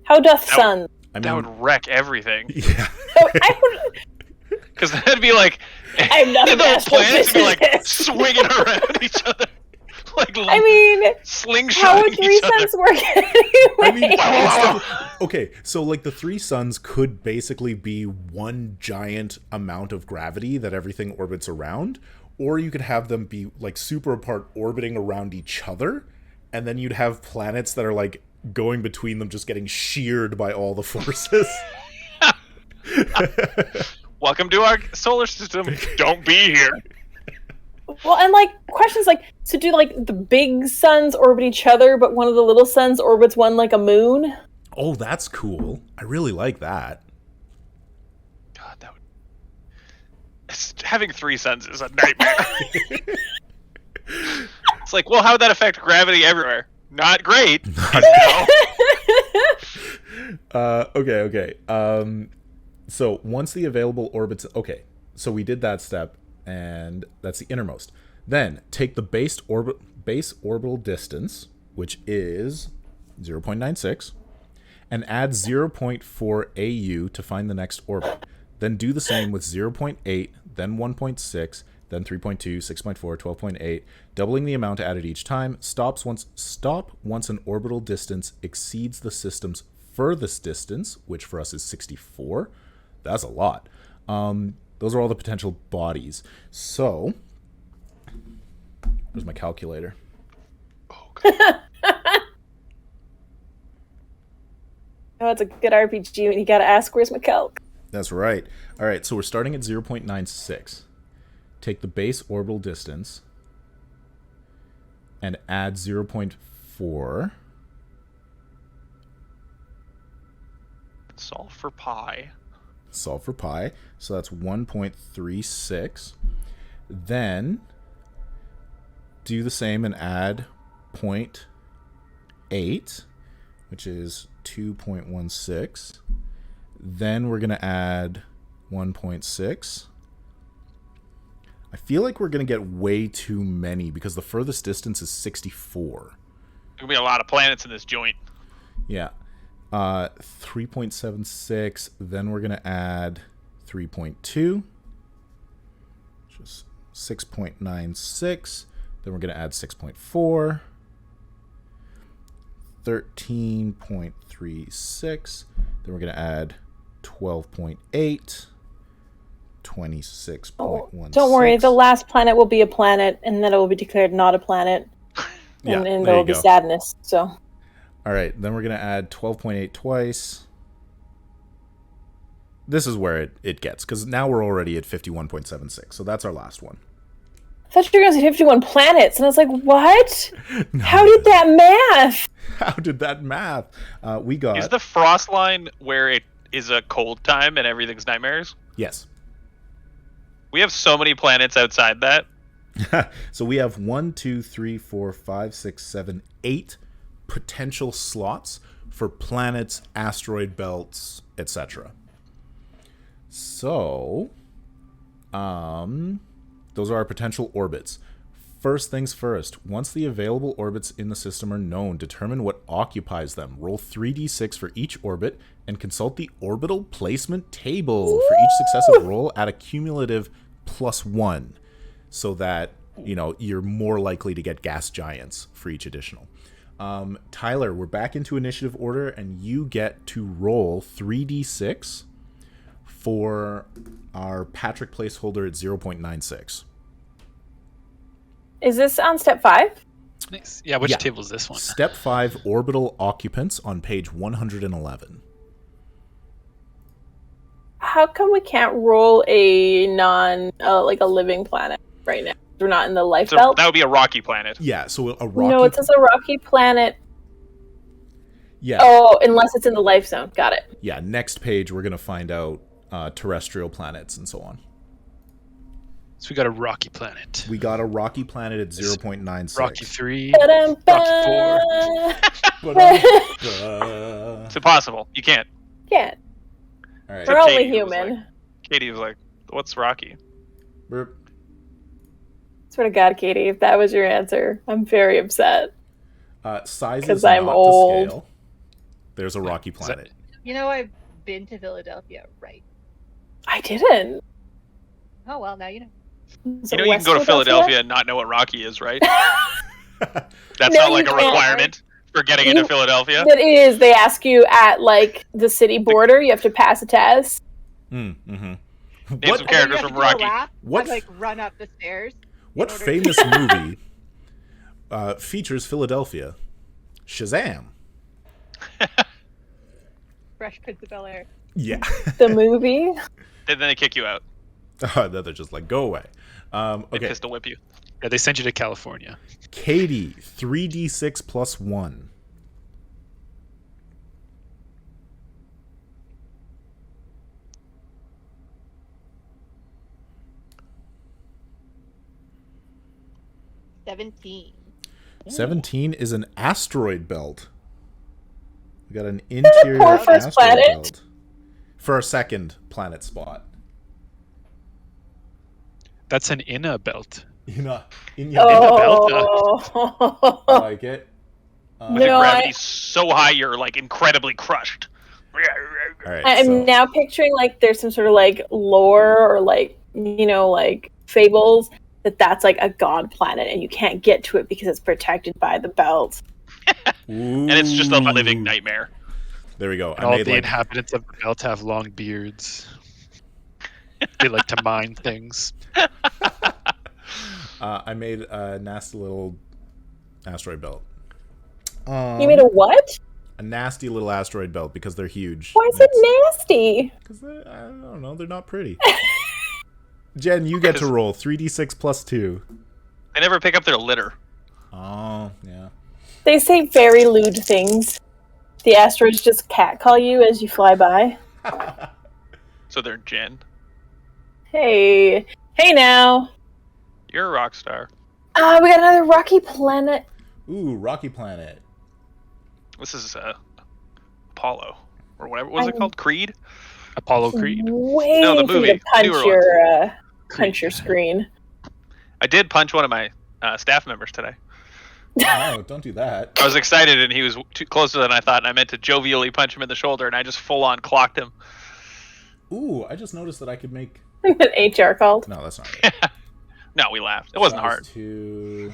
How doth sun? I That mean, would wreck everything. yeah. Oh, I would. Because that'd be like, I'm not a the master planets would be like physicist. swinging around each other. Like I mean, slingshot how would 3 each other. suns work I anyway? mean, okay, so like the 3 suns could basically be one giant amount of gravity that everything orbits around, or you could have them be like super apart orbiting around each other, and then you'd have planets that are like going between them just getting sheared by all the forces. Welcome to our solar system. Don't be here. Well, and like questions like, so do like the big suns orbit each other, but one of the little suns orbits one like a moon? Oh, that's cool. I really like that. God, that would. Having 3 suns is a nightmare. It's like, well, how would that affect gravity everywhere? Not great. Okay. So once the available orbits... Okay, so we did that step, and that's the innermost. Then take the base orbital distance, which is 0.96, and add 0.4 AU to find the next orbit. Then do the same with 0.8, then 1.6, then 3.2, 6.4, 12.8, doubling the amount added each time. Stop once an orbital distance exceeds the system's furthest distance, which for us is 64. That's a lot. Those are all the potential bodies. So, where's my calculator? Oh, God. Oh, it's a good RPG when you gotta ask, where's Mical? That's right. All right, so we're starting at 0.96. Take the base orbital distance and add 0.4. Solve for pi. Solve for pi. So that's 1.36. Then do the same and add 0.8, which is 2.16. Then we're going to add 1.6. I feel like we're going to get way too many because the furthest distance is 64. There's gonna be a lot of planets in this joint. Yeah. 3.76. Then we're going to add 3.2, which is 6.96. Then we're going to add 6.4. 13.36. Then we're going to add 12.8. 26.16. Oh, don't worry, the last planet will be a planet, and then it will be declared not a planet. Yeah, and there will be sadness. So. All right, then we're going to add 12.8 twice. This is where it gets, because now we're already at 51.76. So that's our last one. I thought you were going to say 51 planets, and I was like, what? No. How did that math? How did that math? We got... Is the frost line where it is a cold time and everything's nightmares? Yes. We have so many planets outside that. So we have 1, 2, 3, 4, 5, 6, 7, 8 potential slots for planets, asteroid belts, etc. So, those are our potential orbits. First things first, once the available orbits in the system are known, determine what occupies them. Roll 3d6 for each orbit and consult the orbital placement table. Woo! For each successive roll, add a cumulative +1 so that, you know, you're more likely to get gas giants for each additional. Tyler, we're back into initiative order, and you get to roll 3d6 for our Patrick placeholder at 0.96. Is this on step 5? Nice. Yeah, which table is this one? Step 5, orbital occupants on page 111. How come we can't roll a like a living planet right now? We're not in the life belt. That would be a rocky planet. Yeah, so a rocky... No, it says a rocky planet. Yeah. Oh, unless it's in the life zone. Got it. Yeah, next page we're going to find out terrestrial planets and so on. So we got a rocky planet. We got a rocky planet at 0.96. Rocky 3. Rocky 4. It's impossible. You can't. Can't. All right. We're only human. Katie was like, what's Rocky? Burp. Swear to God, Katie, if that was your answer, I'm very upset. Size because is I'm not old. to scale. There's a rocky planet. You know, I've been to Philadelphia, right? I didn't. Oh, well, now you know. You know you can go to Philadelphia and not know what Rocky is, right? That's No, not like you a can't. requirement for getting into Philadelphia. It is. They ask you at, like, the city border. You have to pass a test. Mm-hmm. Name some characters from Rocky. What? Like, run up the stairs. What famous movie features Philadelphia? Shazam! Fresh Prince of Bel-Air. Yeah. The movie? And then they kick you out. Then they're just like, go away. They Okay. pistol whip you. Yeah, they send you to California. Katie, 3d6 plus 1. – 17. 17 is an asteroid belt. We got an interior poor first asteroid planet. belt for our second planet spot. That's an inner belt. In your Oh. I like it. With You the know, gravity so high, you're like incredibly crushed. All right, I'm so now picturing like there's some sort of like lore or like, you know, like fables that's like a god planet and you can't get to it because it's protected by the belt. And it's just a living nightmare. There we go. And all the inhabitants of the belt have long beards. They like to mine things. I made a nasty little asteroid belt. You made a what? A nasty little asteroid belt because they're huge. Why is it nasty? Because I don't know, they're not pretty. Jen, you get to roll 3d6 plus 2. They never pick up their litter. Oh, yeah. They say very lewd things. The asteroids just catcall you as you fly by. So they're Jen. Hey now. You're a rock star. We got another rocky planet. Ooh, rocky planet. This is Apollo. Or whatever. What was it called? Creed? Apollo Creed. Waiting No, the for you movie. to punch Newer your screen. I did punch one of my staff members today. No, don't do that. I was excited and he was too closer than I thought, and I meant to jovially punch him in the shoulder, and I just full on clocked him. Ooh, I just noticed that I could make... An HR called. No, that's not right. No, we laughed. It wasn't Size hard, 2.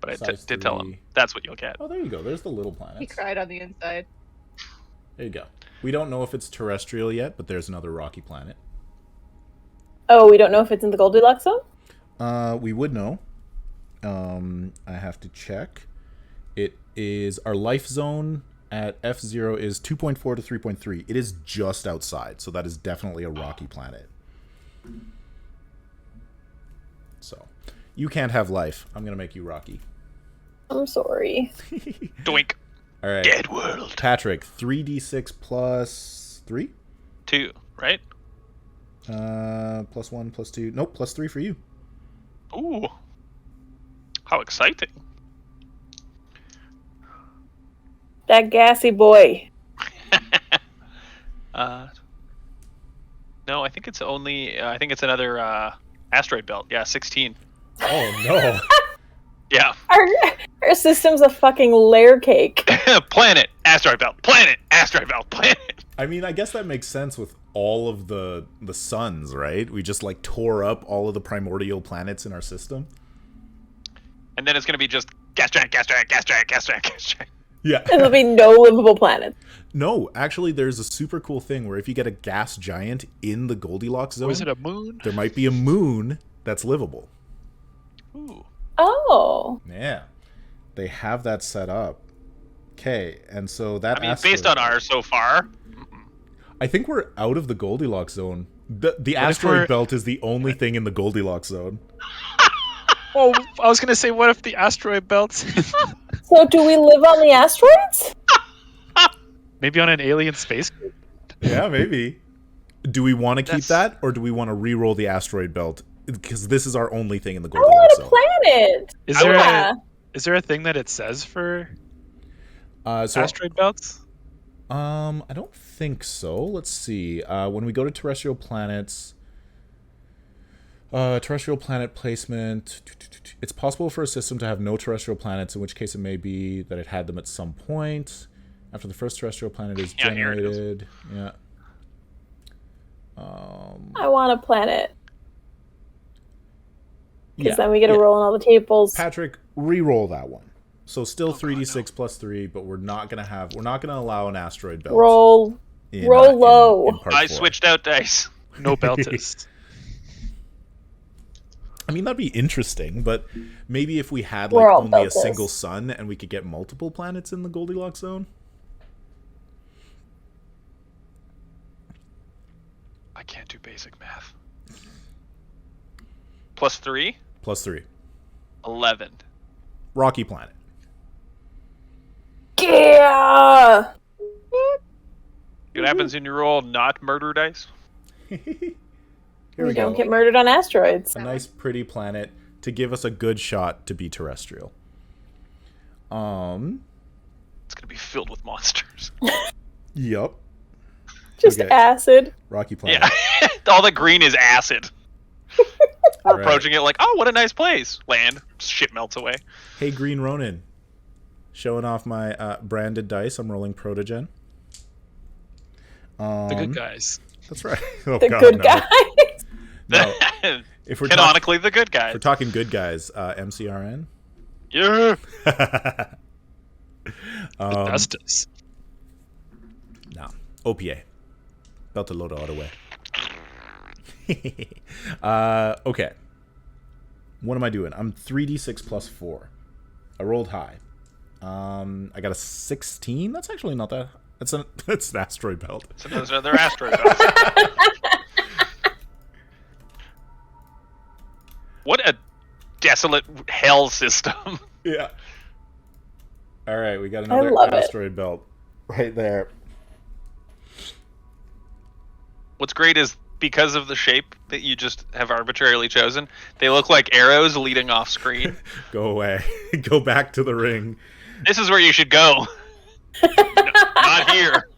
but I size did tell 3. him that's what you'll get. Oh, there you go. There's the little He planets. cried on the inside. There you go. We don't know if it's terrestrial yet, but there's another rocky planet. Oh, we don't know if it's in the Goldilocks zone? We would know. I have to check. It is our life zone at F0 is 2.4 to 3.3. It is just outside, so that is definitely a rocky planet. So, you can't have life. I'm gonna make you rocky. I'm sorry. Doink. All right, Dead world. Patrick. 3d6 plus 3. 2, right? Plus 1, plus 2. Nope, plus 3 for you. Ooh. How exciting. That gassy boy. No, I think it's only. I think it's another asteroid belt. Yeah, 16. Oh no. Yeah. Our system's a fucking layer cake. Planet, asteroid belt. Planet, asteroid belt. Planet. I mean, I guess that makes sense with all of the suns, right? We just like tore up all of the primordial planets in our system. And then it's gonna be just gas giant, gas giant, gas giant, gas giant, gas giant. Yeah. And there'll be no livable planets. No, actually, there's a super cool thing where if you get a gas giant in the Goldilocks zone, Was it a moon? there might be a moon that's livable. Ooh. Oh. Yeah. They have that set up. Okay, and so that I mean, based on ours so far. I think we're out of the Goldilocks zone. The What if asteroid we're- belt is the only thing in the Goldilocks zone. Oh, I was gonna say, what if the asteroid belt? So do we live on the asteroids? Maybe on an alien space? Yeah, maybe. Do we want to keep That's- that, or do we want to re-roll the asteroid belt? Because this is our only thing in the I Goldilocks want a zone. planet. Is there a thing that it says for So asteroid belts? I don't think so. Let's see. When we go to terrestrial planets, terrestrial planet placement. It's possible for a system to have no terrestrial planets, in which case it may be that it had them at some point after the first terrestrial planet is Yeah, here it is. generated. Yeah. I want a planet. Because Yeah. then we get to yeah. roll on all the tables. Patrick, re-roll that one. So still God, 3d6 plus 3, but we're not gonna allow an asteroid belt. Roll. in, roll low. part I 4. switched out dice. No beltist. I mean, that'd be interesting, but maybe if we had We're like all only a about this. single sun and we could get multiple planets in the Goldilocks zone. I can't do basic math. +3. Plus 3. 11. Rocky Planet. Yeah. See what happens when you roll not murder dice? Here We we don't go. get murdered on asteroids. A nice, pretty planet to give us a good shot to be terrestrial. It's gonna be filled with monsters. Yep. Just Okay. acid. Rocky Planet. Yeah, all the green is acid. We're Right. approaching it like, oh, what a nice place. Land, shit melts away. Hey, Green Ronin. Showing off my branded dice. I'm rolling Protogen. The good guys. That's right. Oh, The God, good no. guys. No. If we're Canonically, the good guys. we're talking good guys, MCRN. Yeah. Justice. No. OPA. Belt to load auto way. Okay. What am I doing? I'm 3d6 plus 4. I rolled high. I got a 16. That's actually not that. That's an asteroid belt. So those are their asteroid belts. What a desolate hell system. Yeah. All right, we got I another love it. asteroid belt right there. What's great is because of the shape that you just have arbitrarily chosen, they look like arrows leading off screen. Go away. Go back to the ring. This is where you should go. No, not here.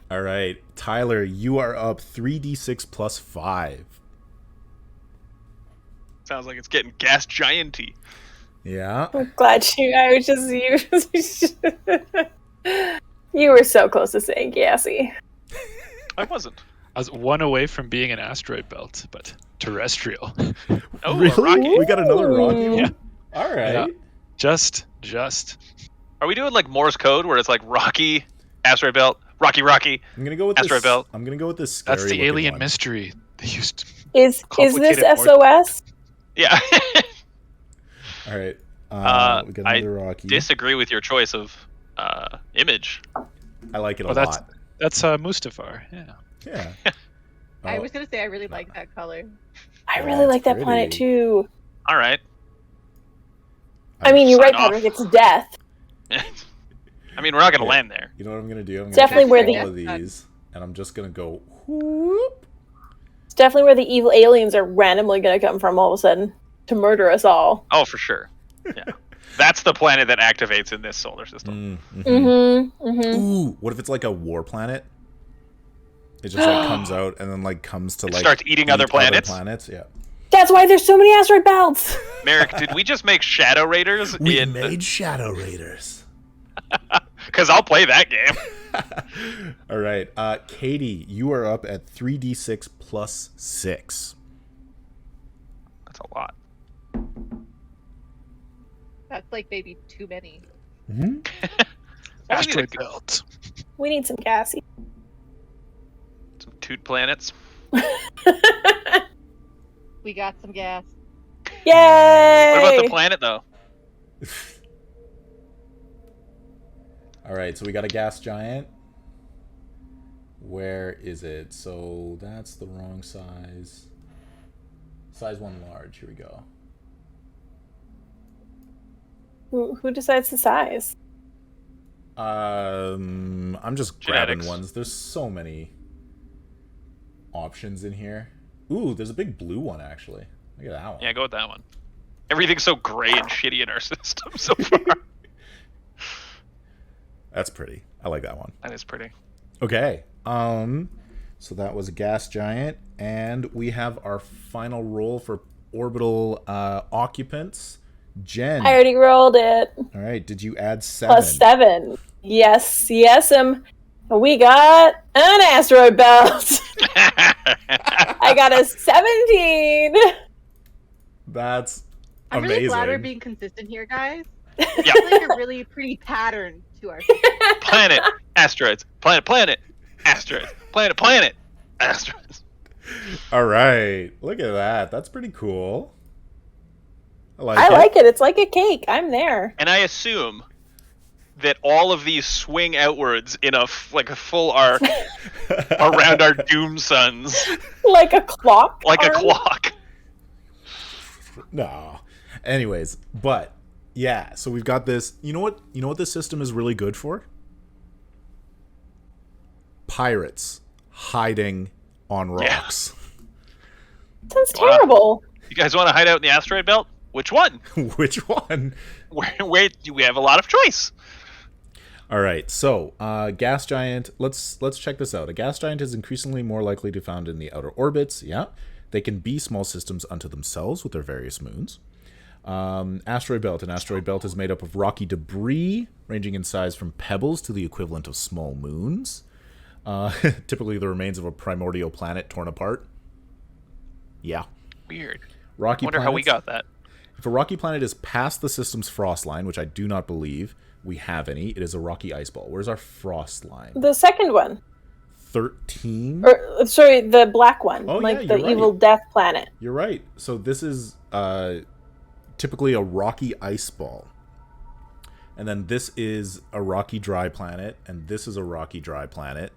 All right, Tyler, you are up 3d6 plus 5. Sounds like it's getting gas gianty. Yeah. I'm glad you. I was just you. You were so close to saying gassy. I wasn't. I was one away from being an asteroid belt, but terrestrial. Oh, a Really? rocket. We got another Rocky Ooh. one? Yeah. All right. Yeah. Just. Are we doing like Morse code where it's like Rocky, asteroid belt, Rocky? I'm gonna go with Asteroid this. belt. I'm gonna go with this scary That's the looking alien one. mystery. They used. Is this Complicated SOS? Yeah. All right. We got I another Rocky. disagree with your choice of image. I like it a Oh, that's lot. that's Mustafar. Yeah. Yeah. I Oh, was gonna say I really like that color. I Oh, really like that's that planet pretty. too. All right. I mean, you're Sign right, off. Patrick. It's death. I mean, we're not going to Yeah. land there. You know what I'm gonna do? I'm It's gonna definitely take where all the- of these, and I'm just gonna go. Whoop. It's definitely where the evil aliens are randomly going to come from all of a sudden to murder us all. Oh, for sure. Yeah. That's the planet that activates in this solar system. Ooh, what if it's like a war planet? It just like comes out and then like comes to It like starts eating other planets? Yeah. That's why there's so many asteroid belts. Merrick, did we just make Shadow Raiders? We in made Shadow Raiders. Because I'll play that game. All right, Katie, you are up at 3d6 plus 6. That's a lot. That's like maybe too many. Asteroid belt. We need some gassy. Some toot planets. We got some gas. Yay! What about the planet, though? All right, so we got a gas giant. Where is it? So that's the wrong size. Size 1 large. Here we go. Who decides the size? I'm just grabbing Genetics. ones. There's so many options in here. Ooh, there's a big blue one actually. Look at that one. Yeah, go with that one. Everything's so gray and shitty in our system so far. That's pretty. I like that one. That is pretty. Okay. So that was a gas giant, and we have our final roll for orbital occupants. Jen. I already rolled it. All right. Did you add 7? Plus 7. Yes. We got an asteroid belt. I got a 17. That's I'm amazing. really glad we're being consistent here, guys. Yeah. It's like a really pretty pattern to our system. Planet, asteroids, planet, asteroids, planet, asteroids. All right. Look at that. That's pretty cool. I I like it. It's like a cake. I'm there. And I assume that all of these swing outwards in a full arc around our doom suns, Like a clock. like a arm. clock. No. Anyways, but yeah, so we've got this. You know what this system is really good for? Pirates hiding on rocks. Sounds terrible. You guys want to hide out in the asteroid belt? Which one? Which one? Where we have a lot of choice. All right, so gas giant. Let's check this out. A gas giant is increasingly more likely to be found in the outer orbits. Yeah, they can be small systems unto themselves with their various moons. Asteroid belt. An asteroid belt is made up of rocky debris ranging in size from pebbles to the equivalent of small moons. Typically the remains of a primordial planet torn apart. Yeah. Weird. Rocky Wonder how we got that. If a rocky planet is past the system's frost line, which I do not believe we have any, it is a rocky ice ball. Where's our frost line? The second one. 13? Or, sorry, the black one. Oh, like yeah, the you're evil right. death planet. You're right. So this is typically a rocky ice ball. And then this is a rocky dry planet, and this is a rocky dry planet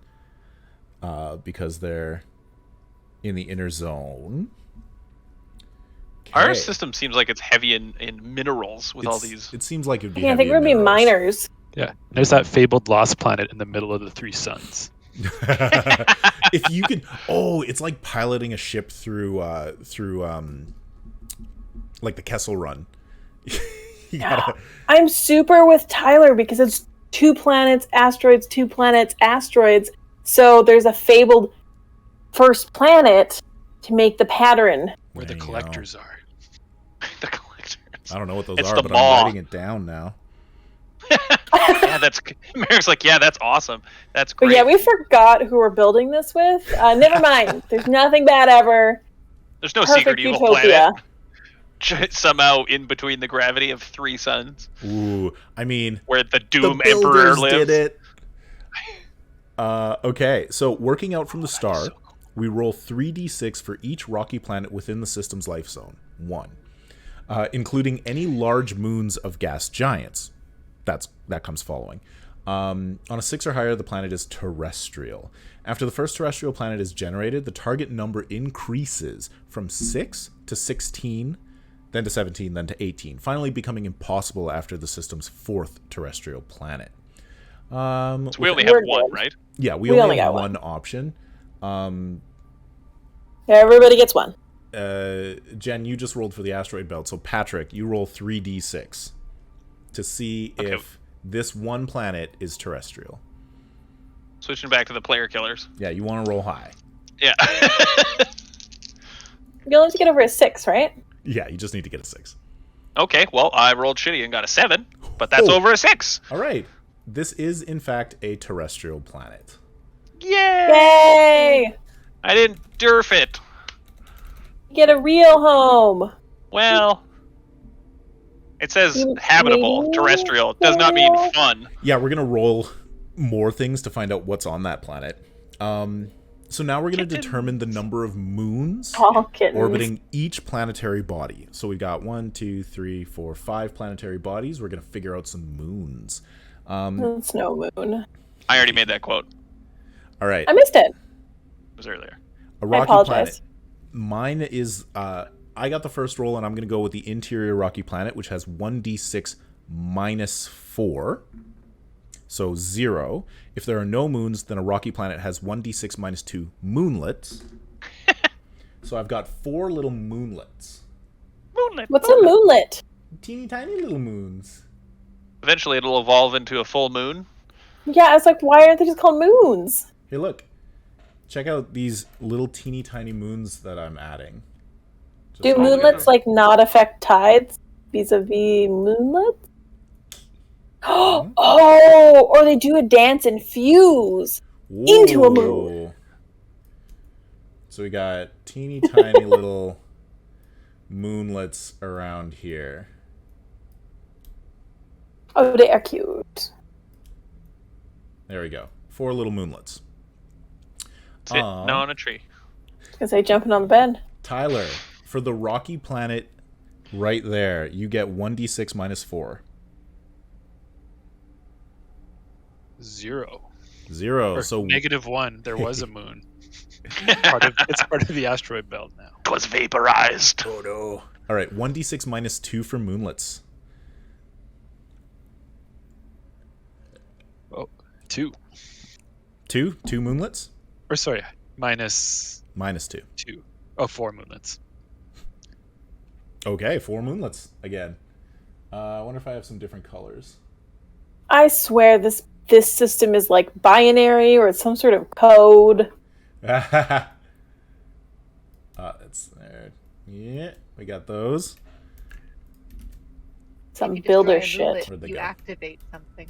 because they're in the inner zone. Our Okay. system seems like it's heavy in minerals with all these. It seems like it'd be. Yeah, I heavy think we're in gonna be minerals. miners. Yeah. There's that fabled lost planet in the middle of the three suns. If you could, it's like piloting a ship through like the Kessel Run. You gotta, I'm super with Tyler because it's 2 planets, asteroids, 2 planets, asteroids. So there's a fabled first planet to make the pattern. Where the There you collectors are. The collectors. I don't know what those It's are, the but maw. I'm writing it down now. Yeah, that's. Merrick's like, yeah, that's awesome. That's But great. yeah, we forgot who we're building this with. Never mind. There's nothing bad ever. There's no Perfect secret evil utopia. planet. Somehow in between the gravity of 3 suns, Ooh, I mean, where the the Doom Emperor builders lives. did it. Okay, so working out from the start, we roll 3d6 for each rocky planet within the system's life zone. 1. Including any large moons of gas giants. That comes following. On a 6 or higher, the planet is terrestrial. After the first terrestrial planet is generated, the target number increases from 6 to 16, then to 17, then to 18, finally becoming impossible after the system's 4th terrestrial planet. So we only have We're one, good. right? Yeah, we We only only have got one option. Everybody gets one. Jen, you just rolled for the asteroid belt, so Patrick, you roll 3d6 to see Okay. if this one planet is terrestrial. Switching back to the player killers. Yeah, you want to roll high. Yeah. You only have to get over a 6, right? Yeah, you just need to get a 6. Okay, well, I rolled shitty and got a 7, but that's Oh. over a 6. All right. This is, in fact, a terrestrial planet. Yay! Yay! I didn't derf it. You get a real home. Well, it says You- habitable, maybe? terrestrial. Does not mean fun. Yeah, we're going to roll more things to find out what's on that planet. So now we're going to determine the number of moons Oh, kittens. orbiting each planetary body. So we got 1, 2, 3, 4, 5 planetary bodies. We're going to figure out some moons. It's no moon. I already made that quote. All right. I missed it. It was earlier. A rocky apologize. planet. Mine is I got the first roll, and I'm going to go with the interior rocky planet, which has 1d6 minus 4. So 0. If there are no moons, then a rocky planet has 1d6 minus 2 moonlets. So I've got 4 little moonlets. Moonlit. What's a moonlet? Teeny tiny little moons. Eventually, it'll evolve into a full moon. Yeah, I was like, why aren't they just called moons? Hey, look. Check out these little teeny tiny moons that I'm adding. Just Do all moonlets together. like not affect tides vis-a-vis moonlets? Oh, or they do a dance and fuse into a moon. Whoa. So we got teeny tiny little moonlets around here. Oh, they are cute. There we go. 4 little moonlets. Sitting on a tree. Because they jumping on the bed. Tyler, for the rocky planet right there, you get 1d6 minus 4. 0. 0. Or So -1. There was a moon. It's part of the asteroid belt now. It was vaporized. Oh no. All right, 1d6 minus 2 for moonlets. Oh, 2. 2 moonlets? Or sorry, minus Minus 2. 2. Oh, 4 moonlets. Okay, 4 moonlets again. I wonder if I have some different colors. I swear this system is like binary or it's some sort of code. It's there. Yeah, we got those. Some You builder destroy a moonlet, shit. Where'd they You go? activate something.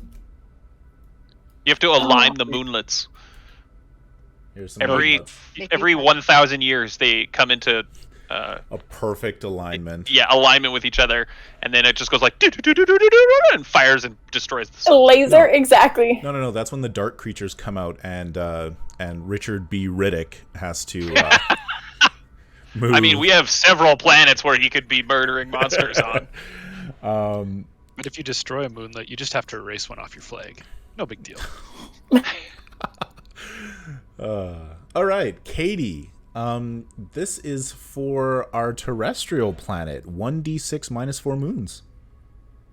You have to align the moonlets. Here's some Every moonlets. every 1,000 years, they come into A perfect alignment. alignment with each other, and then it just goes like and fires and destroys the A sun. laser, No. exactly. No. That's when the dark creatures come out, and Richard B. Riddick has to move. I mean, we have several planets where he could be murdering monsters on. But if you destroy a moonlet, you just have to erase one off your flag. No big deal. All right, Katie. This is for our terrestrial planet. 1d6 minus 4 moons.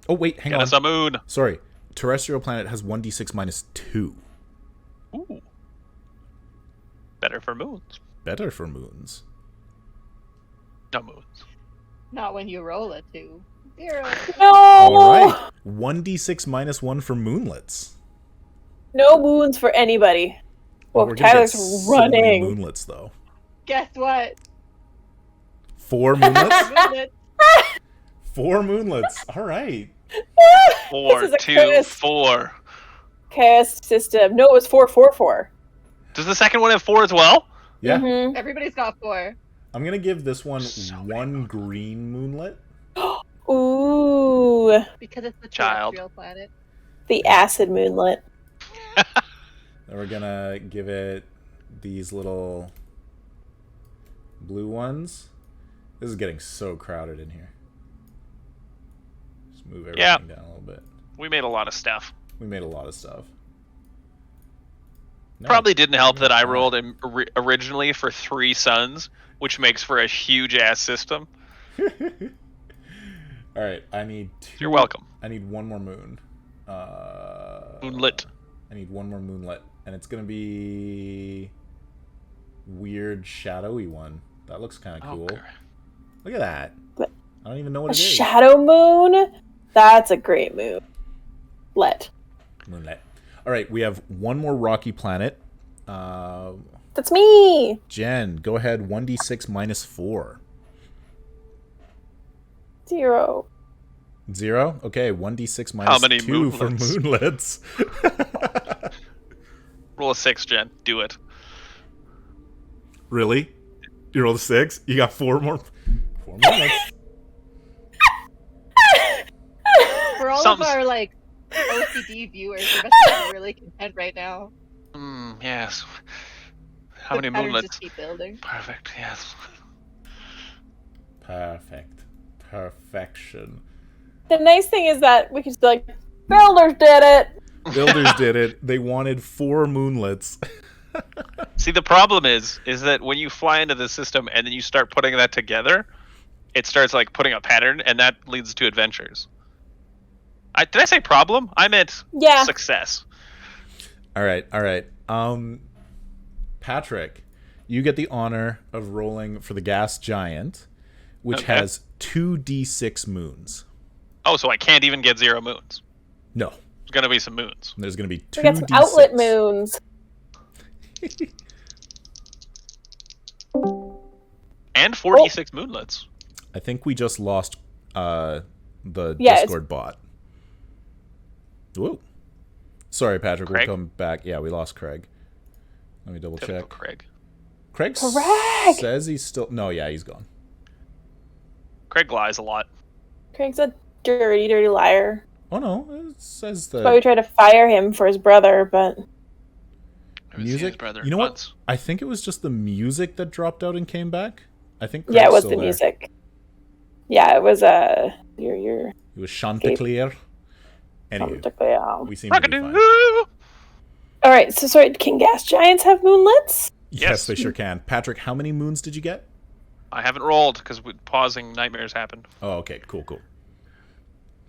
Oh wait, hang Get on. us a moon. Sorry, terrestrial planet has 1d6 minus 2. Ooh. Better for moons. Better for moons. No moons. Not when you roll a 2. 0. No! All right, 1d6 minus 1 for moonlets. No moons for anybody. Well, We're gonna Tyler's get so many running. moonlets though. Guess what? 4 moonlets. Moonlet. 4 moonlets. All right. 4, This is a 2, curse. 4. Chaos system. No, it was 444. Does the second one have 4 as well? Yeah. Mhm. Everybody's got 4. I'm gonna give this one So many 1 green moonlet. Ooh, Because it's the Child. terrestrial planet. the acid moonlet. Then we're gonna give it these little blue ones. This is getting so crowded in here. Just move everything Yeah. down a little bit. We made a lot of stuff. We made a lot of stuff. No, Probably didn't help that I fine. rolled originally for 3 suns, which makes for a huge ass system. All right, I need 2. You're welcome. I need 1 more moon. Moonlit. I need 1 more moonlet, and it's gonna be weird shadowy one. That looks kind of cool. Okay. Look at that. What? I don't even know A what it is. shadow moon? That's a great moon. Moonlight. All right, we have 1 more rocky planet. That's me. Jen, go ahead. 1d6 minus 4. 0. 0? Okay, 1d6 minus many 2 for moonlets? moonlets. Roll a 6, Jen. Do it. Really? You rolled a 6? You got 4 more? 4 moonlets. For all Something's- of our like OCD viewers, they must be really content right now. Yes. How The many patterns moonlets? just keep building. Perfect, yes. Perfect. Perfection. The nice thing is that we can just be like, builders did it. Builders did it. They wanted 4 moonlets. See, the problem is that when you fly into the system and then you start putting that together, it starts like putting a pattern, and that leads to adventures. Did I say problem? I meant Yeah. success. All right. Patrick, you get the honor of rolling for the gas giant, which Okay. has 2d6 moons. Oh, so I can't even get 0 moons. No, There's gonna be some moons. there's going to be 2d6. We got some outlet moons. And 46 moonlets. I think we just lost the Yeah, Discord bot. Whoa. Sorry, Patrick. Craig? We'll come back. Yeah, we lost Craig. Let me double Typical check. Craig. Craig Craig! says he's still... No, yeah, he's gone. Craig lies a lot. Craig's a dirty, dirty liar. Oh, no. It says That's why we the tried to fire him for his brother, but I haven't seen his music... brother You know once. what? I think it was just the music that dropped out and came back. I think yeah, it Craig's was still the there. music. Yeah, it was your It was Chanticleer. Anyway, we seem to be fine. Rockadoo! All right. So sorry, can gas giants have moonlets? Yes, Yes. they sure can. Patrick, how many moons did you get? I haven't rolled because pausing nightmares happened. Oh, okay. Cool.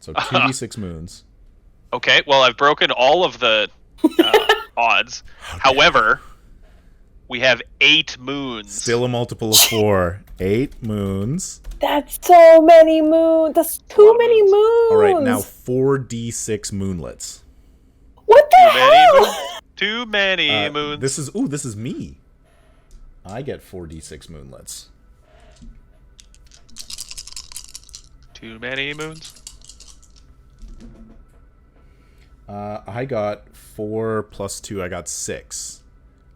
So 2d6 moons. Okay, well, I've broken all of the odds. However, we have 8 moons. Still a multiple of 4. 8 moons. That's so many moons. That's too many moons. All right, now 4d6 moonlets. What the hell? Too many moons. This is me. I get 4d6 moonlets. Too many moons. I got 4 plus 2. I got 6,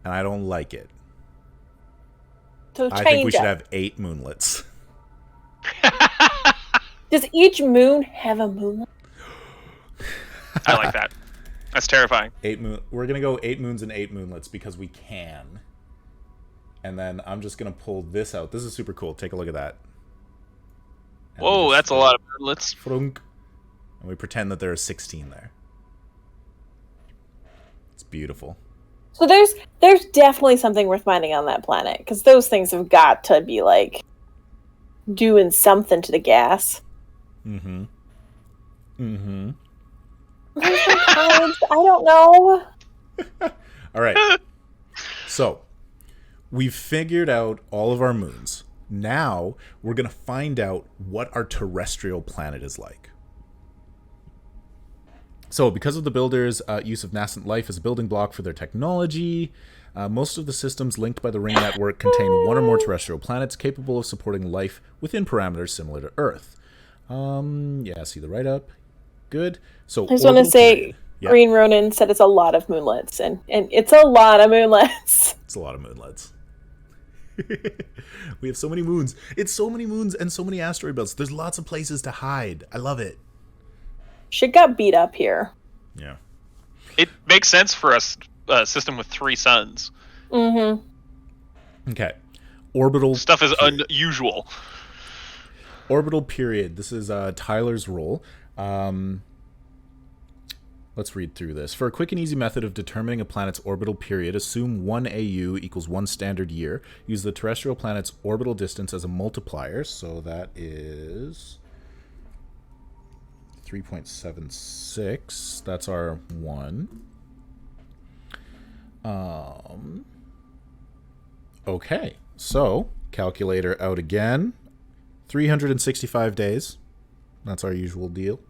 and I don't like it. So I think we change should up. have 8 moonlets. Does each moon have a moonlet? I like that. That's terrifying. 8 moon. We're gonna go 8 moons and 8 moonlets because we can. And then I'm just gonna pull this out. This is super cool. Take a look at that. And Whoa, we just that's a lot of moonlets. frunk, and we pretend that there are 16 there. It's beautiful. So there's definitely something worth mining on that planet, because those things have got to be like doing something to the gas. Mm-hmm. I don't know. All right. So we've figured out all of our moons. Now we're going to find out what our terrestrial planet is like. So because of the builders' use of nascent life as a building block for their technology, most of the systems linked by the ring network contain one or more terrestrial planets capable of supporting life within parameters similar to Earth. Yeah, see the write-up. Good. So I just want to say, period. Yeah. Green Ronin said it's a lot of moonlets, and it's a lot of moonlets. It's a lot of moonlets. We have so many moons. It's so many moons and so many asteroid belts. There's lots of places to hide. I love it. Shit got beat up here. Yeah. It makes sense for a system with 3 suns. Mm-hmm. Okay. Orbital Stuff is period. unusual. Orbital period. This is Tyler's role. Let's read through this. For a quick and easy method of determining a planet's orbital period, assume 1 AU equals 1 standard year. Use the terrestrial planet's orbital distance as a multiplier. So that is 3.76. That's our 1. Okay. So, calculator out again. 365 days. That's our usual deal.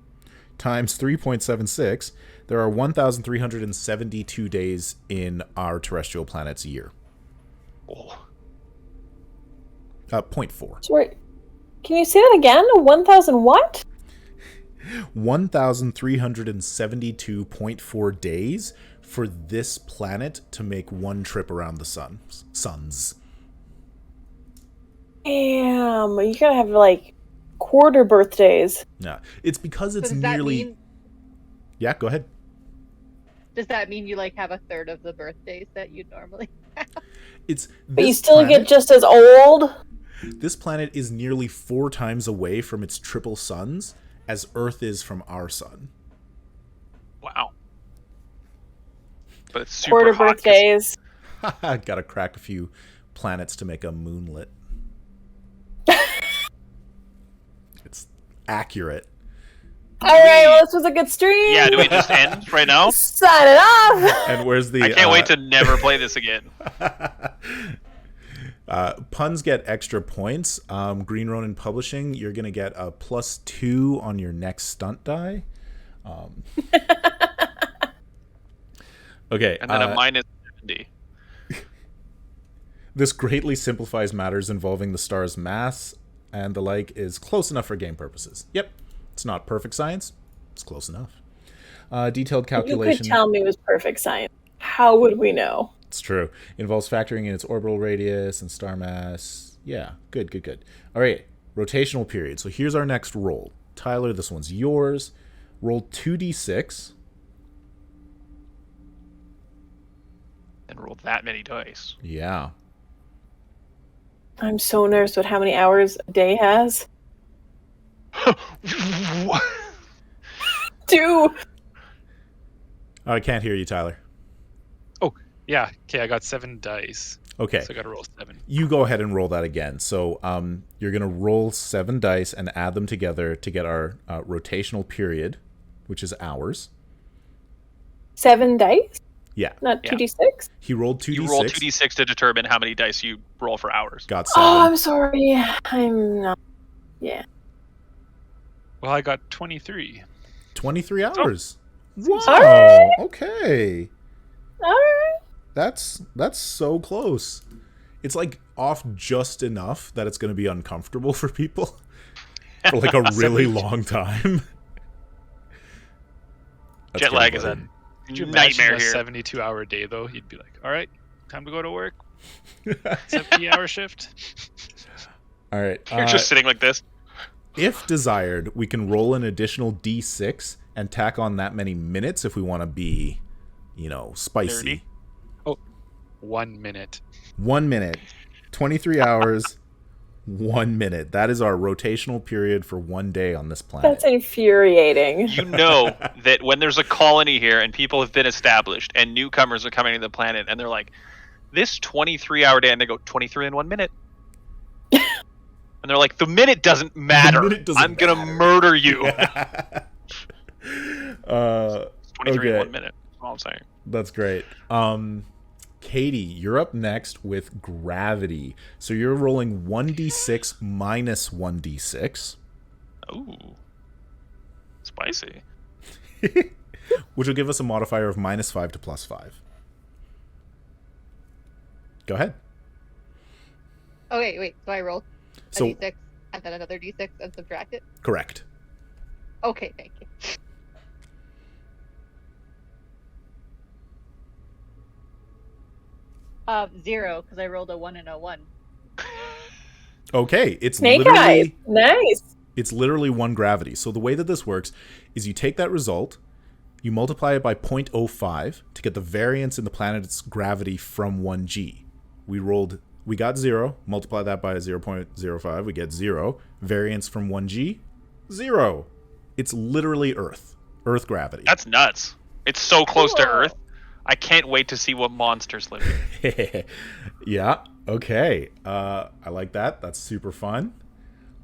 Times 3.76. There are 1,372 days in our terrestrial planet's year. Oh. 0.4. Sorry. Can you say that again? 1,000 what? 1,372.4 days for this planet to make one trip around the suns. Damn, you gotta have like quarter birthdays. Yeah, it's because it's So does that nearly. mean- Yeah, go ahead. Does that mean you like have a third of the birthdays that you'd normally have? It's. But you this still planet- get just as old? This planet is nearly 4 times away from its triple suns as Earth is from our sun. Wow. But it's super Quarter hot 'cause birthdays. Gotta crack a few planets to make a moonlet. It's accurate. Alright, well, this was a good stream. Yeah, do we just end right now? Sign it off. And where's the? I can't wait to never play this again. Puns get extra points. Green Ronin Publishing, you're gonna get a +2 on your next stunt die. Okay, And then a -70. this greatly simplifies matters involving the star's mass and the like is close enough for game purposes. Yep, it's not perfect science. It's close enough. Detailed You calculation. could tell me it was perfect science. How would we know? It's true. Involves factoring in its orbital radius and star mass. Yeah, good. All right, rotational period. So here's our next roll. Tyler, this one's yours. Roll 2d6. And roll that many dice. Yeah. I'm so nervous with how many hours a day has. 2. I can't hear you, Tyler. Oh, yeah. Okay, I got 7 dice. Okay. So I got to roll 7. You go ahead and roll that again. So you're going to roll 7 dice and add them together to get our rotational period, which is hours. 7 dice? Yeah. Not Yeah. 2d6? He rolled 2d6. You roll 2d6 to determine how many dice you roll for hours. Got 7. Oh, I'm sorry. I'm not. Yeah. Well, I got 23. 23 hours. Wow. Alright. Okay. Alright. That's so close. It's like off just enough that it's going to be uncomfortable for people for like a really long time. That's Jet lag is funny. a Could you imagine nightmare a here. 72-hour day, though? You'd be like, all right, time to go to work. 70-hour shift. All right. You're just sitting like this. If desired, we can roll an additional d6 and tack on that many minutes if we want to be, spicy. Nerdy. 1 minute. 1 minute, 23 hours, 1 minute. That is our rotational period for one day on this planet. That's infuriating. You know that when there's a colony here and people have been established and newcomers are coming to the planet and they're like, this 23-hour day, and they go 23 in 1 minute. And they're like, the minute doesn't matter. I'm going to murder you. 23 in 1 minute. That's all I'm saying. That's great. Katie, you're up next with gravity. So you're rolling 1d6 minus 1d6. Ooh. Spicy. Which will give us a modifier of -5 to +5. Go ahead. Okay, wait. So I roll a So d6 and then another d6 and subtract it? correct. Okay, thank you. Zero, because I rolled a 1 and a 1. Okay, it's Snake literally eyes. Nice. it's literally 1 gravity. So the way that this works is you take that result, you multiply it by 0.05 to get the variance in the planet's gravity from 1g. We got 0, multiply that by 0.05, we get 0. Variance from 1g, 0. It's literally Earth gravity. That's nuts. It's so close to Cool. Earth. I can't wait to see what monsters live here. Yeah, okay. I like that. That's super fun.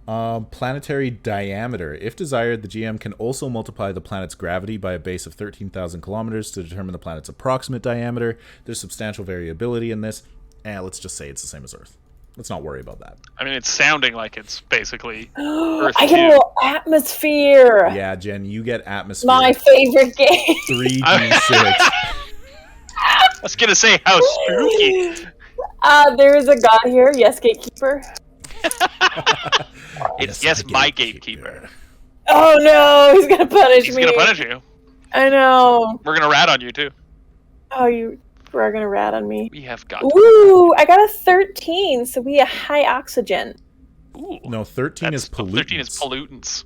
Planetary diameter. If desired, the GM can also multiply the planet's gravity by a base of 13,000 kilometers to determine the planet's approximate diameter. There's substantial variability in this. Let's just say it's the same as Earth. Let's not worry about that. I mean, it's sounding like it's basically Earth I get a 2. little atmosphere. Yeah, Jen, you get atmosphere. My favorite game. 3d6. I was going to say, how spooky. There is a god here. Yes, gatekeeper. It's yes, my gatekeeper. Oh no, he's gonna punish He's me. going to punish you. I know. We're going to rat on you, too. Oh, you are gonna rat on me. We have got. Ooh, I got a 13, so we have high oxygen. Ooh. No, 13 is pollutants. 13 is pollutants.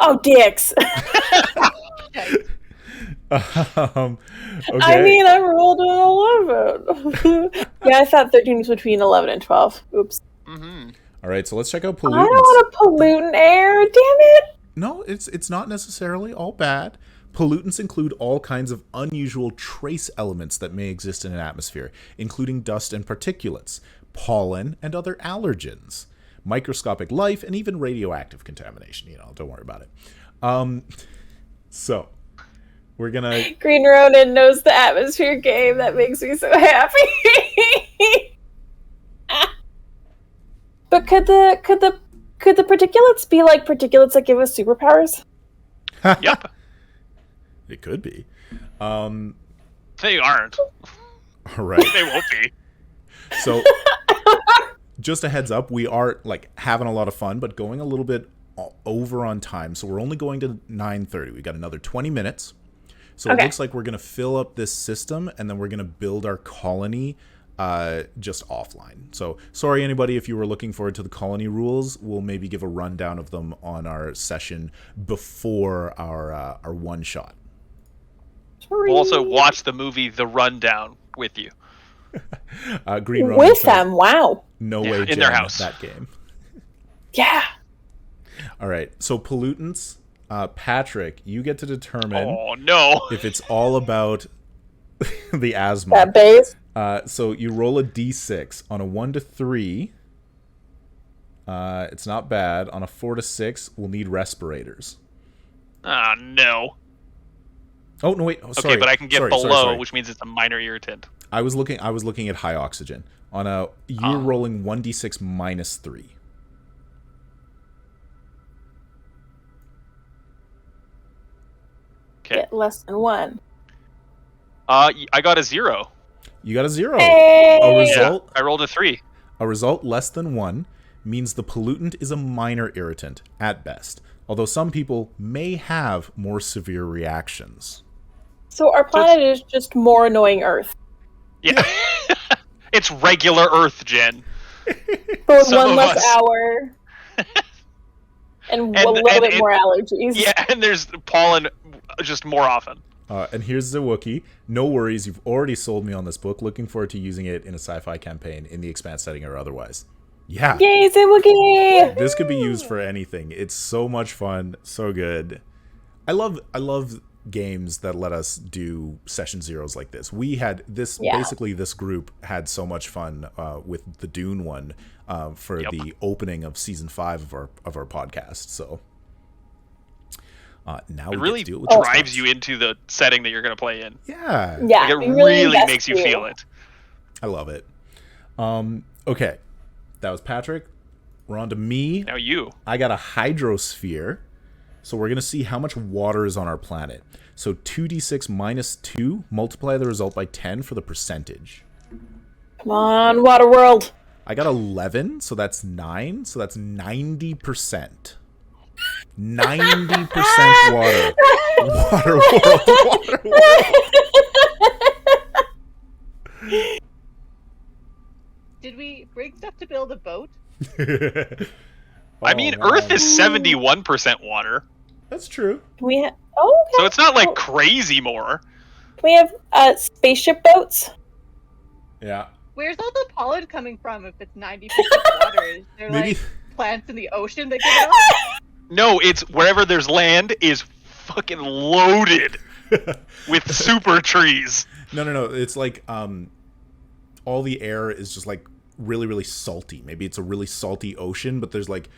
Oh, dicks. Okay. I mean, I rolled an 11. Yeah, I thought 13 was between 11 and 12. Oops. Mm-hmm. All right, so let's check out I don't pollutants. want to pollute air. Damn it. No, it's not necessarily all bad. Pollutants include all kinds of unusual trace elements that may exist in an atmosphere, including dust and particulates, pollen, and other allergens, microscopic life, and even radioactive contamination. Don't worry about it. So, we're gonna... Green Ronin knows the atmosphere game. That makes me so happy. But could the particulates be like particulates that give us superpowers? Yep. It could be. They aren't. All right. They won't be. So, just a heads up, we are having a lot of fun, but going a little bit over on time. So we're only going to 9:30. We got another 20 minutes. So It looks like we're going to fill up this system, and then we're going to build our colony just offline. So sorry, anybody, if you were looking forward to the colony rules, we'll maybe give a rundown of them on our session before our one shot. We'll also watch the movie The Rundown with you. Green Ronin With says, them. Wow. no Yeah, way, in Jen, their house. that game. Yeah. All right, so pollutants. Patrick, you get to determine Oh no. if it's all about the asthma That base. So you roll a d6 on a 1 to 3. It's not bad. On a 4 to 6, we'll need respirators. Ah, no. Oh no, wait. Oh, sorry. Okay, but I can get Sorry, below, which means it's a minor irritant. I was looking at high oxygen. On a you're rolling 1d6 minus 3. Okay. Get less than 1. I got a 0. You got a 0. Hey! A result. I rolled a 3. A result less than 1 means the pollutant is a minor irritant at best, although some people may have more severe reactions. So our planet is just more annoying Earth. Yeah. It's regular Earth, Jen. For Some one of less us. hour. And a little bit more allergies. Yeah, and there's pollen just more often. And here's the Wookiee. No worries, you've already sold me on this book. Looking forward to using it in a sci-fi campaign in the Expanse setting or otherwise. Yeah. Yay, Wookiee! This could be used for anything. It's so much fun, so good. I love games that let us do session zeros like this. We had this basically this group had so much fun with the Dune one for the opening of season 5 of our podcast. So now it we really get to do it with drives you into the setting that you're going to play in. Yeah. Yeah. Like it really really makes you feel it. I love it. Okay. That was Patrick. We're on to me. Now you. I got a hydrosphere. So we're going to see how much water is on our planet. So 2d6 minus 2, multiply the result by 10 for the percentage. Come on, Water World. I got 11, so that's 9. So that's 90%. 90% water. Water World. Water World. Did we bring stuff to build a boat? I mean, Earth is 71% water. That's true. We have So it's not like crazy more. we have spaceship boats. Yeah. Where's all the pollen coming from if it's 90% water? Is there Maybe. like plants in the ocean that get it off? No, it's wherever there's land is fucking loaded with super trees. No. It's like all the air is just like really, really salty. Maybe it's a really salty ocean, but there's like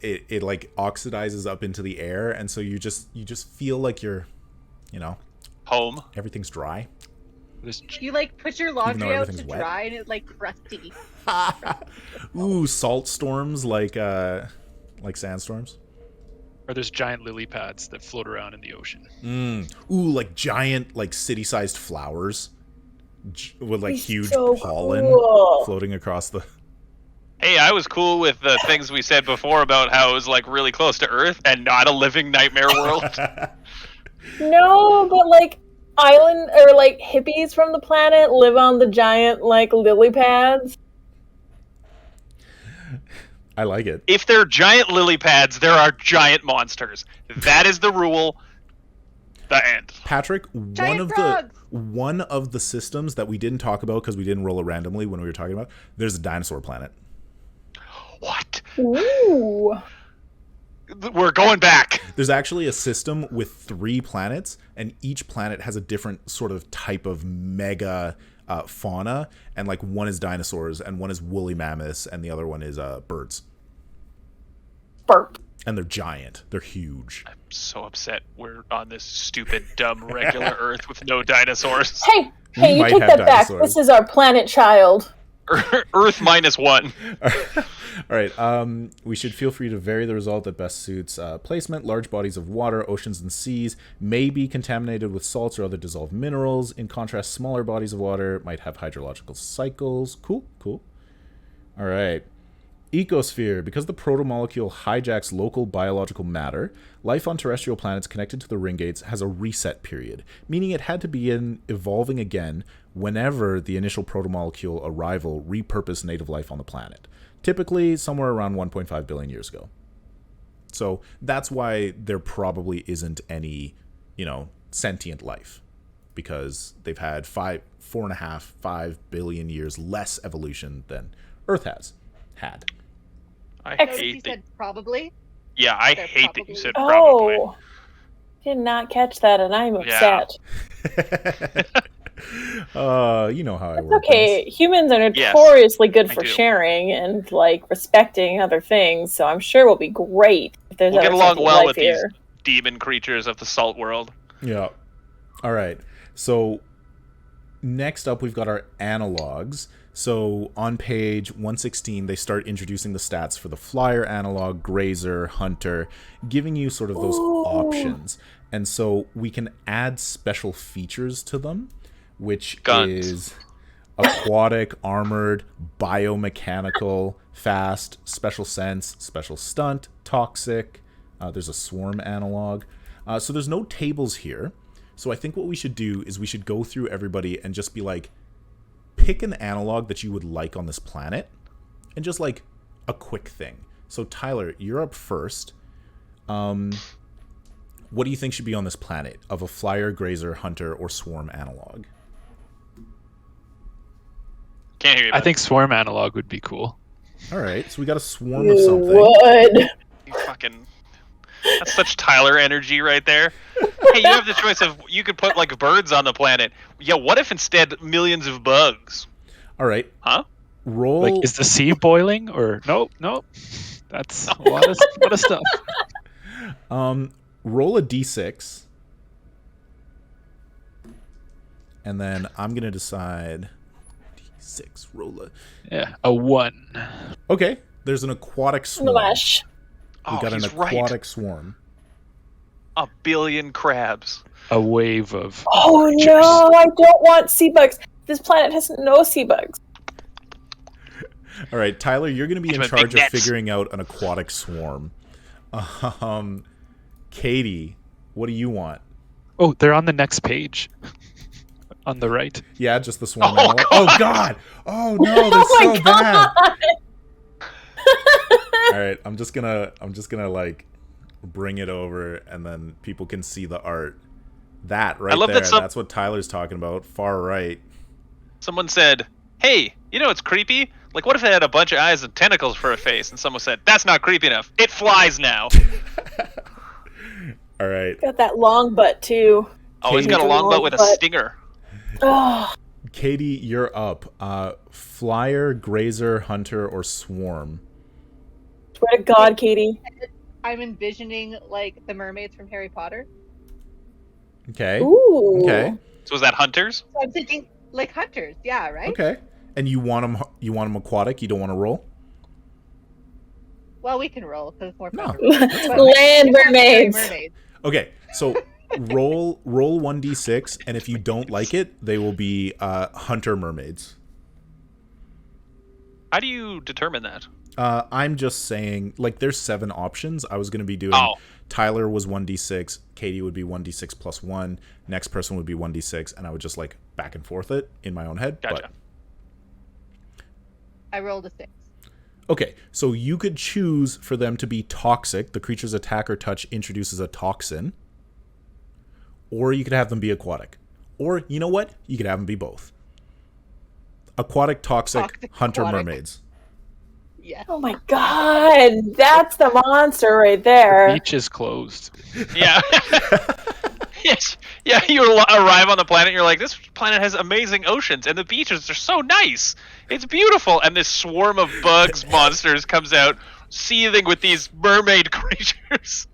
it like oxidizes up into the air, and so you just feel like you're, Home. everything's dry. You like put your laundry out to everything's wet. dry and it's like crusty. Ooh, salt storms like sandstorms. Or there's giant lily pads that float around in the ocean. Ooh, like giant, like city-sized flowers with like huge so pollen cool. floating across the. Hey, I was cool with the things we said before about how it was like really close to Earth and not a living nightmare world. No, but like island or like hippies from the planet live on the giant like lily pads. I like it. If they're giant lily pads, there are giant monsters. That is the rule. The end. Patrick, Giant frogs! one of the systems that we didn't talk about because we didn't roll it randomly when we were talking about, there's a dinosaur planet. What? Ooh. We're going back. There's actually a system with 3 planets, and each planet has a different sort of type of mega fauna, and like one is dinosaurs, and one is woolly mammoths, and the other one is birds. Burp. And they're giant. They're huge. I'm so upset we're on this stupid, dumb, regular Earth with no dinosaurs. Hey, you might take have that back. dinosaurs. This is our planet child. Earth -1. All right. We should feel free to vary the result that best suits placement. Large bodies of water, oceans, and seas may be contaminated with salts or other dissolved minerals. In contrast, smaller bodies of water might have hydrological cycles. Cool. All right. Ecosphere. Because the protomolecule hijacks local biological matter, life on terrestrial planets connected to the ring gates has a reset period, meaning it had to begin evolving again whenever the initial protomolecule arrival repurposed native life on the planet, typically somewhere around 1.5 billion years ago. So that's why there probably isn't any, sentient life, because they've had 5 billion years less evolution than Earth has had. I Notice hate you that. said probably. Yeah, I They're hate that you probably- said probably. Oh. Did not catch that, and I'm upset. You know how I It's work. okay. things. Humans are Yes, notoriously good I for do. sharing and like respecting other things, so I'm sure we'll be great if there's We'll get other along sentient well life with here. these demon creatures of the salt world. Yeah. All right. So next up, we've got our analogs. So on page 116, they start introducing the stats for the flyer analog, grazer, hunter, giving you sort of those options. And so we can add special features to them, which Guns. is aquatic, armored, biomechanical, fast, special sense, special stunt, toxic. There's a swarm analog. So there's no tables here. So I think what we should do is we should go through everybody and just be like, pick an analog that you would like on this planet, and just like a quick thing. So Tyler, you're up first. What do you think should be on this planet of a flyer, grazer, hunter, or swarm analog? Can't hear you. I think swarm analog would be cool. All right, so we got a swarm of You something. would. You fucking. That's such Tyler energy right there. Hey, you have the choice of you could put like birds on the planet. Yeah, what if instead millions of bugs? All right, Huh? roll. Like, is the sea boiling or nope? That's a lot of stuff. Roll a d6, and then I'm gonna decide. D6. Roll a. Yeah, a 1. Okay, there's an aquatic swarm. Flesh. We Oh, got an he's right. aquatic swarm. A billion crabs. A wave of. Oh creatures. no, I don't want sea bugs. This planet has no sea bugs. All right, Tyler, you're going to be in With charge big of nets. figuring out an aquatic swarm. Katie, what do you want? Oh, they're on the next page. On the right. Yeah, just the swarm Oh, animal. God. Oh God! Oh no, they're Oh my so bad. All right, I'm just gonna like bring it over, and then people can see the art. That right love there. that That's what Tyler's talking about. Far right. Someone said, "Hey, you know what's creepy? Like, what if it had a bunch of eyes and tentacles for a face?" And someone said, "That's not creepy enough. It flies now." All right, Got that long butt too. Oh, he's got a Katie. long butt with a But- stinger. Oh, Katie, you're up. Flyer, grazer, hunter, or swarm? swear to God, Katie. I'm envisioning like the mermaids from Harry Potter. Okay. Ooh. Okay. So is that hunters? So I'm thinking like hunters, yeah, right? Okay. And you want them? You want them aquatic? You don't want to roll? Well, we can roll because it's more No. fun. Land mermaids. Mermaids. Okay. So roll 1d6, and if you don't like it, they will be hunter mermaids. How do you determine that? I'm just saying, like, there's 7 options. I was going to be doing. Oh. Tyler was 1d6. Katie would be 1d6 plus 1. Next person would be 1d6, and I would just like back and forth it in my own head. Gotcha. I rolled a 6. Okay, so you could choose for them to be toxic. The creature's attack or touch introduces a toxin. Or you could have them be aquatic. Or, you know what? You could have them be both. Aquatic, toxic, hunter, aquatic. mermaids. Yeah. Oh my God, that's the monster right The there. beach is closed. Yeah. Yes. Yeah, you arrive on the planet and you're like, this planet has amazing oceans and the beaches are so nice. It's beautiful. And this swarm of bugs monsters comes out seething with these mermaid creatures.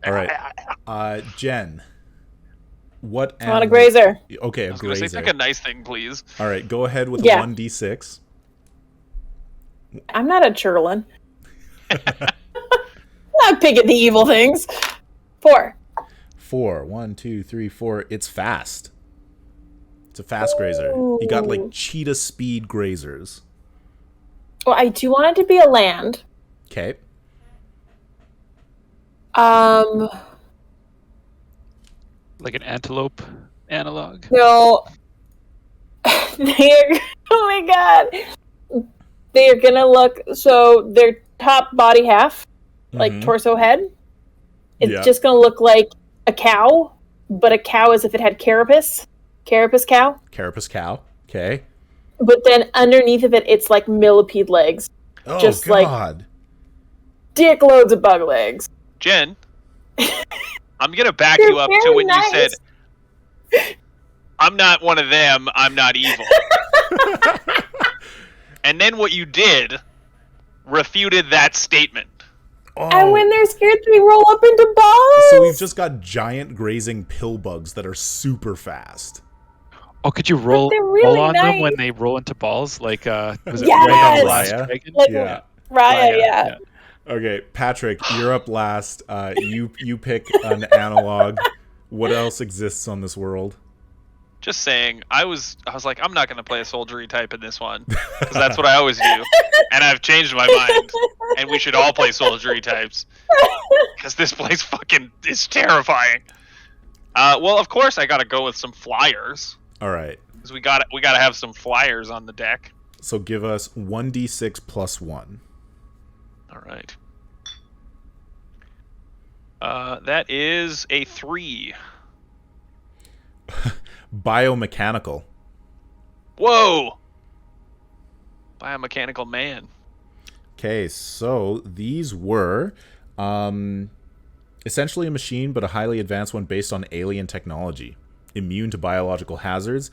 All right. Jen. What I want a animal- grazer. Okay, I a was going to say, grazer. pick a nice thing, please. All right, go ahead with Yeah. a 1d6. I'm not a churlin. Not picking the evil things. 4. 4. 1, 2, 3, 4. It's fast. It's a fast grazer. You got like cheetah speed grazers. Well, I do want it to be a land. Okay. Like an antelope analog. No. They're, oh my God. They're gonna look, so their top body half, like Mhm. torso head, it's Yeah. just gonna look like a cow, but a cow as if it had carapace. Carapace cow. Carapace cow. Okay. But then underneath of it, it's like millipede legs. Oh, Just like- God. Dick loads of bug legs. Jen, I'm going to back They're you up to very when you nice. said I'm not one of them. I'm not evil. And then what you did refuted that statement. Oh. And when they're scared, they roll up into balls. So we've just got giant grazing pill bugs that are super fast. Oh, could you roll on them when they roll into balls? Like, was it Yes! the last dragon? Like, Yeah. Raya, yeah. Okay, Patrick, you're up last. You pick an analog. What else exists on this world? Just saying, I was like, I'm not going to play a soldiery type in this one, because that's what I always do. And I've changed my mind, and we should all play soldiery types, because this place fucking is terrifying. Well, of course, I got to go with some flyers. All right. Because we got to have some flyers on the deck. So give us 1d6 plus 1. All right. That is a 3. Biomechanical. Whoa! Biomechanical man. Okay, so these were essentially a machine, but a highly advanced one based on alien technology. Immune to biological hazards,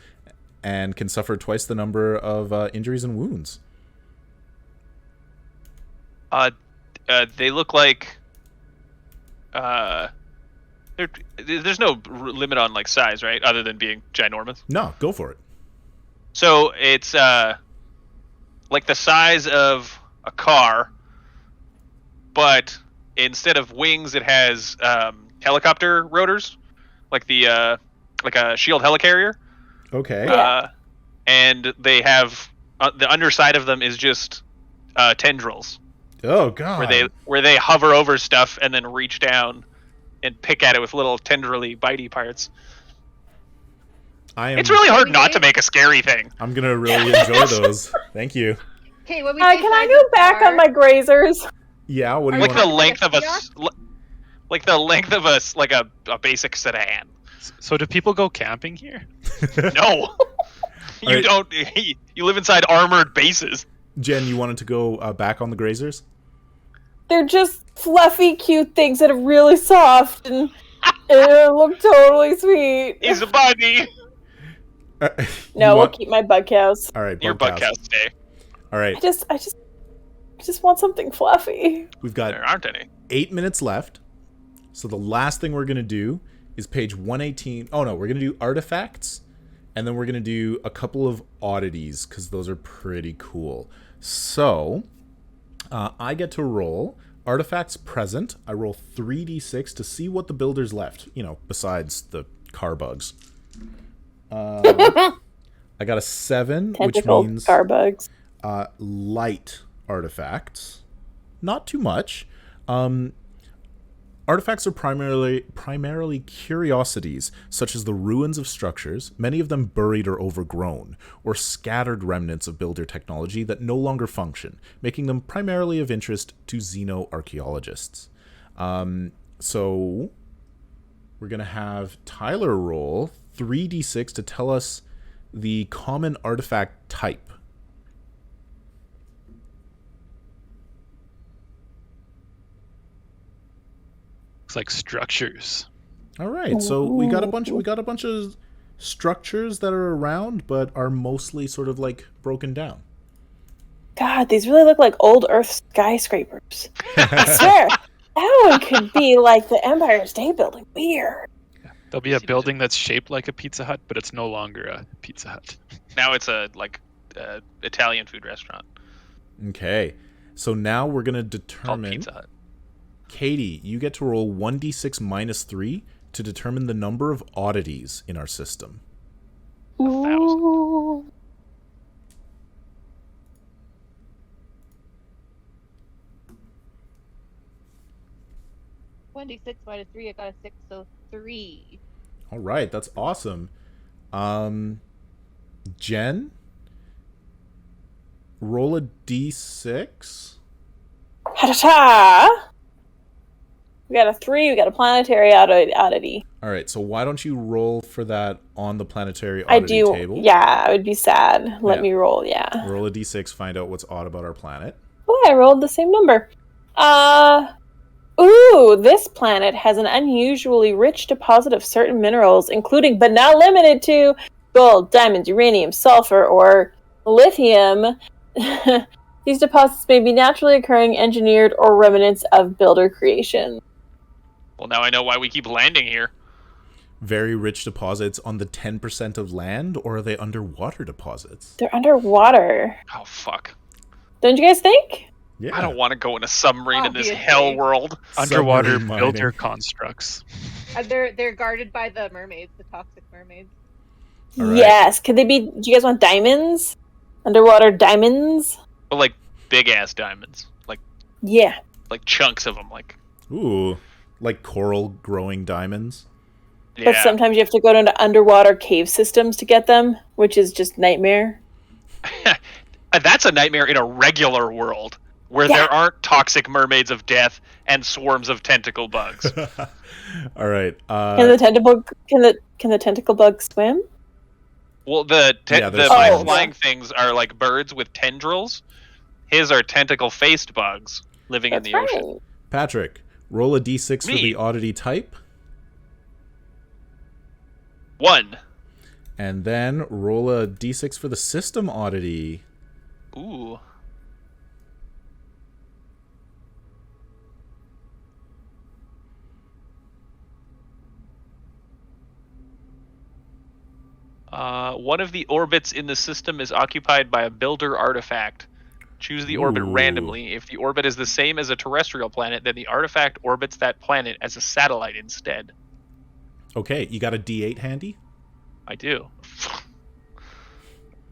and can suffer twice the number of injuries and wounds. They look like... there's no limit on like size, right? Other than being ginormous. No, go for it. So it's like the size of a car, but instead of wings, it has helicopter rotors, like the like a shield helicarrier. Okay. And they have the underside of them is just tendrils. Oh god. Where they hover over stuff and then reach down and pick at it with little tendrily bitey parts. It's really hard not to make a scary thing. I'm gonna really enjoy those. Thank you. Okay, what we can I go back on my grazers? Yeah, what do you like want? the length of like a basic sedan. So do people go camping here? No. You Right. don't. You live inside armored bases. Jen, you wanted to go back on the grazers? They're just fluffy, cute things that are really soft and look totally sweet. He's a bunny. No, we'll keep my bug cows. All right, Your bug cows stay. All right. I just want something fluffy. We've got There aren't any. 8 minutes left. So the last thing we're gonna do is page 118. Oh no, we're gonna do artifacts, and then we're gonna do a couple of oddities because those are pretty cool. So I get to roll artifacts present. I roll 3d6 to see what the builders left. You know, besides the car bugs. I got a 7, Tentacle which means car bugs. light artifacts. Not too much. Artifacts are primarily curiosities, such as the ruins of structures, many of them buried or overgrown, or scattered remnants of builder technology that no longer function, making them primarily of interest to xenoarchaeologists. So we're going to have Tyler roll 3d6 to tell us the common artifact type. Looks like structures. All right, so we got a bunch of structures that are around, but are mostly sort of like broken down. God, these really look like old Earth skyscrapers. I swear, that one could be like the Empire State Building. Weird. There'll be a building that's shaped like a Pizza Hut, but it's no longer a Pizza Hut. Now it's a Italian food restaurant Okay, so now we're gonna called determine. Pizza Hut. Katie, you get to roll 1d6 minus 3 to determine the number of oddities in our system. Ooh. 26 minus 3, I got a 6, so 3. All right, that's awesome. Jen, roll a d6. Ha-ta-ta! We got a 3, we got a planetary oddity. All right, so why don't you roll for that on the planetary oddity table? Yeah, I would be sad. Let me roll, yeah. Roll a d6, find out what's odd about our planet. Oh, I rolled the same number. Ooh, this planet has an unusually rich deposit of certain minerals, including but not limited to gold, diamonds, uranium, sulfur, or lithium. These deposits may be naturally occurring, engineered, or remnants of builder creation. Well, now I know why we keep landing here. Very rich deposits on the 10% of land, or are they underwater deposits? They're underwater. Oh, fuck. Don't you guys think? Yeah. I don't want to go in a submarine in this Obviously. hell world. Underwater Submarine mining. builder constructs. And they're guarded by the mermaids, the toxic mermaids. All right. Yes. Could they be? Do you guys want diamonds? Underwater diamonds? But like big ass diamonds. Yeah. Like chunks of them. Like, Ooh, like coral growing diamonds. But yeah. sometimes you have to go into underwater cave systems to get them, which is just nightmare. That's a nightmare in a regular world where Yeah. there aren't toxic mermaids of death and swarms of tentacle bugs. All right. Can the tentacle bug swim? Well, the Yeah, they're my snails. flying things are like birds with tendrils. His are tentacle-faced bugs living in That's the ocean. right. Patrick, roll a d6 for Me. the oddity type, 1. and then roll a d6 for the system oddity. Ooh. One of the orbits in the system is occupied by a builder artifact. Choose the orbit Ooh. randomly. If the orbit is the same as a terrestrial planet, then the artifact orbits that planet as a satellite instead. Okay, you got a d8 handy? I do.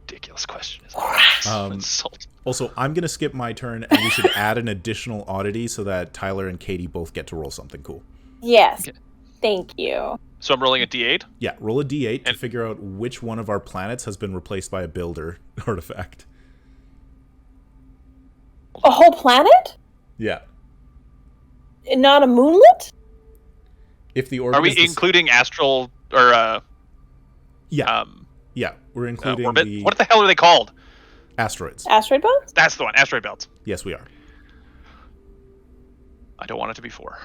Ridiculous question, isn't it? Insult. Also, I'm going to skip my turn, and we should add an additional oddity so that Tyler and Katie both get to roll something cool. Yes. Okay. Thank you. So I'm rolling a d8. Yeah, roll a d8 to And- figure out which one of our planets has been replaced by a builder artifact. A whole planet? Yeah. And not a moonlet? If the orbit Are we is the s- including astral or Yeah, yeah, we're including orbit? the What the hell are they called? asteroids. Asteroid belt? That's the one. Asteroid belts. Yes, we are. I don't want it to be 4.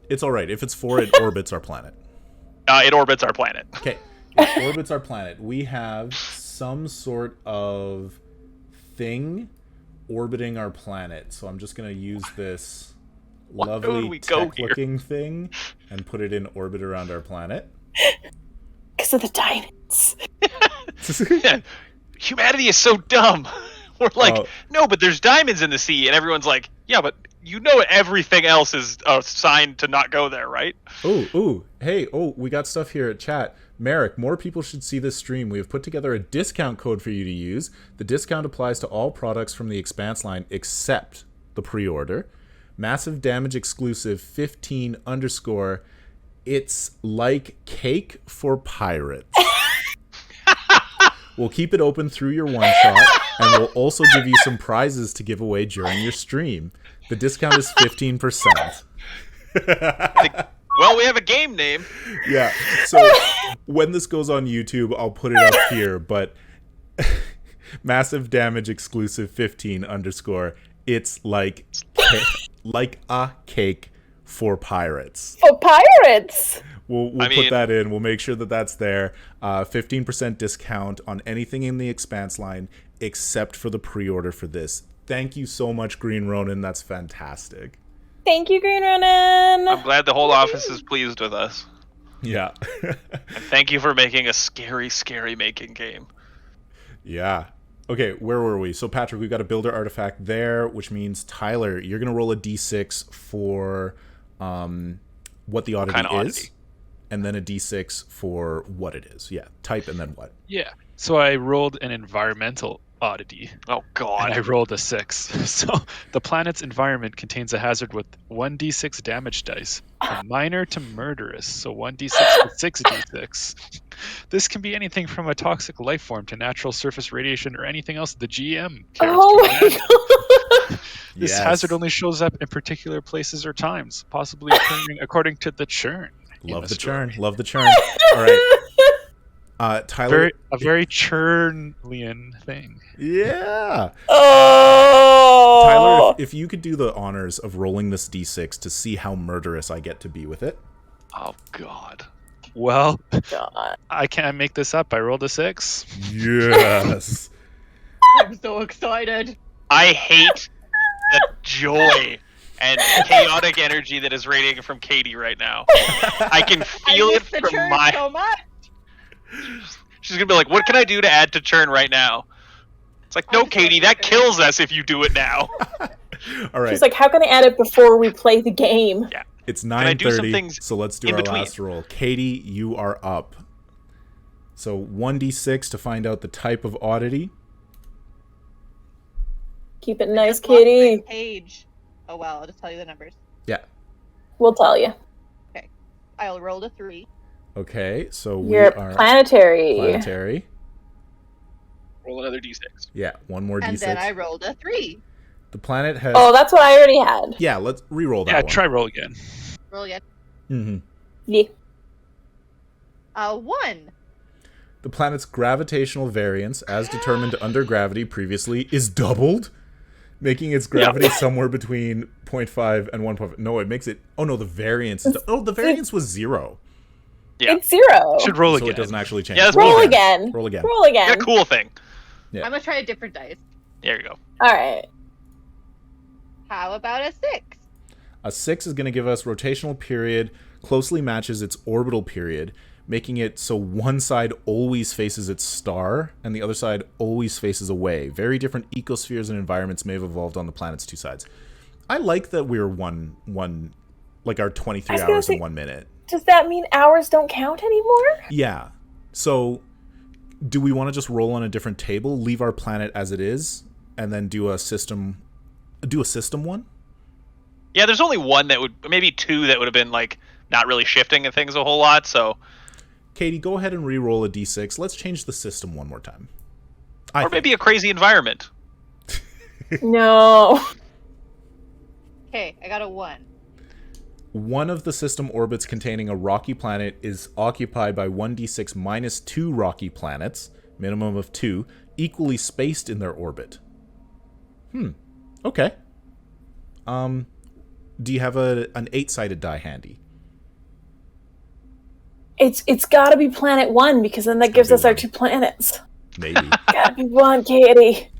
It's all right. If it's 4, it orbits our planet. It orbits our planet. Okay, it orbits our planet. We have some sort of thing orbiting our planet. So I'm just going to use this Why would lovely we go here? tech-looking thing and put it in orbit around our planet. Because of the diamonds. Yeah. Humanity is so dumb. We're like, Oh. no, but there's diamonds in the sea, and everyone's like, yeah, but you know everything else is a sign to not go there, right? Hey, we got stuff here at chat. Merrick, more people should see this stream. We have put together a discount code for you to use. The discount applies to all products from the Expanse line except the pre-order. Massive Damage exclusive 15 _ it's like cake for pirates. We'll keep it open through your one shot, and we'll also give you some prizes to give away during your stream. The discount is 15%. Well, we have a game name. Yeah. So when this goes on YouTube, I'll put it up here, but Massive Damage exclusive 15 _ it's like a cake for pirates. For pirates! We'll put that in. We'll make sure that that's there. 15% discount on anything in the Expanse line except for the pre-order for this. Thank you so much, Green Ronin. That's fantastic. Thank you, Green Ronin! I'm glad the whole office is pleased with us. Yeah. And thank you for making a scary, scary making game. Yeah. Okay, where were we? So, Patrick, we've got a builder artifact there, which means, Tyler, you're going to roll a d6 for what the oddity kind of is, oddity? and then a d6 for what it is. Yeah, type and then what. Yeah. So I rolled an environmental oddity, Oh, and God. I rolled a 6. So the planet's environment contains a hazard with 1d6 damage dice, from minor to murderous. So 1d6 to 6d6. This can be anything from a toxic life form to natural surface radiation or anything else the GM cares Oh to my add. god! This Yes. hazard only shows up in particular places or times, possibly occurring according to the churn. in Love the story. churn. Love the churn. All right. Tyler. A very churnlian thing. Yeah. Oh! Tyler, if you could do the honors of rolling this d6 to see how murderous I get to be with it. Oh God. Well, God. I can't make this up. I rolled a 6. Yes. I'm so excited. I hate the joy and chaotic energy that is radiating from Katie right now. I can feel I it miss the from churn my. so much. She's gonna be like, "What can I do to add to churn right now?" It's like, I no, just Katie, want that to kills us if you do it now. All right. She's like, how can I add it before we play the game? Yeah. It's I do some 9:30, things so let's do in our between? last roll. Katie, you are up. So 1d6 to find out the type of oddity. Keep it nice, Just lost my Katie. Page. Oh well, I'll just tell you the numbers. Yeah. We'll tell you. I rolled a 3. Okay, so we You're are planetary. planetary. Roll another d6. Yeah, one more And d6. then I rolled a 3. The planet has... Oh, that's what I already had. Yeah, let's re-roll that Yeah, one. try roll again. Roll again. Mm-hmm. Yeah. 1. The planet's gravitational variance, as determined under gravity previously, is doubled, making its gravity somewhere between 0.5 and 1.5. No, it makes it... Oh, no, the variance is... Oh, the variance was 0. Yeah. It's 0. Should roll So again. it doesn't actually change. Yeah, that's Roll again. Roll again. Roll again. Get a cool thing. Yeah. I'm gonna try a different dice. There you go. All right. How about a 6? A 6 is going to give us rotational period closely matches its orbital period, making it so one side always faces its star and the other side always faces away. Very different ecospheres and environments may have evolved on the planet's two sides. I like that we're one like our 23 I was gonna hours say- and 1 minute. Does that mean hours don't count anymore? Yeah. So do we want to just roll on a different table, leave our planet as it is, and then do a system one? Yeah, there's only one that would, maybe two that would have been like not really shifting things a whole lot. So, Katie, go ahead and re-roll a d6. Let's change the system one more time. or maybe a crazy environment. No. Okay, I got a 1. One of the system orbits containing a rocky planet is occupied by 1d6 minus 2 rocky planets, minimum of 2, equally spaced in their orbit. Okay. Do you have an 8-sided die handy? It's gotta be planet 1 because then that gives gotta us be our one. 2 planets. Maybe. Gotta be 1, Katie.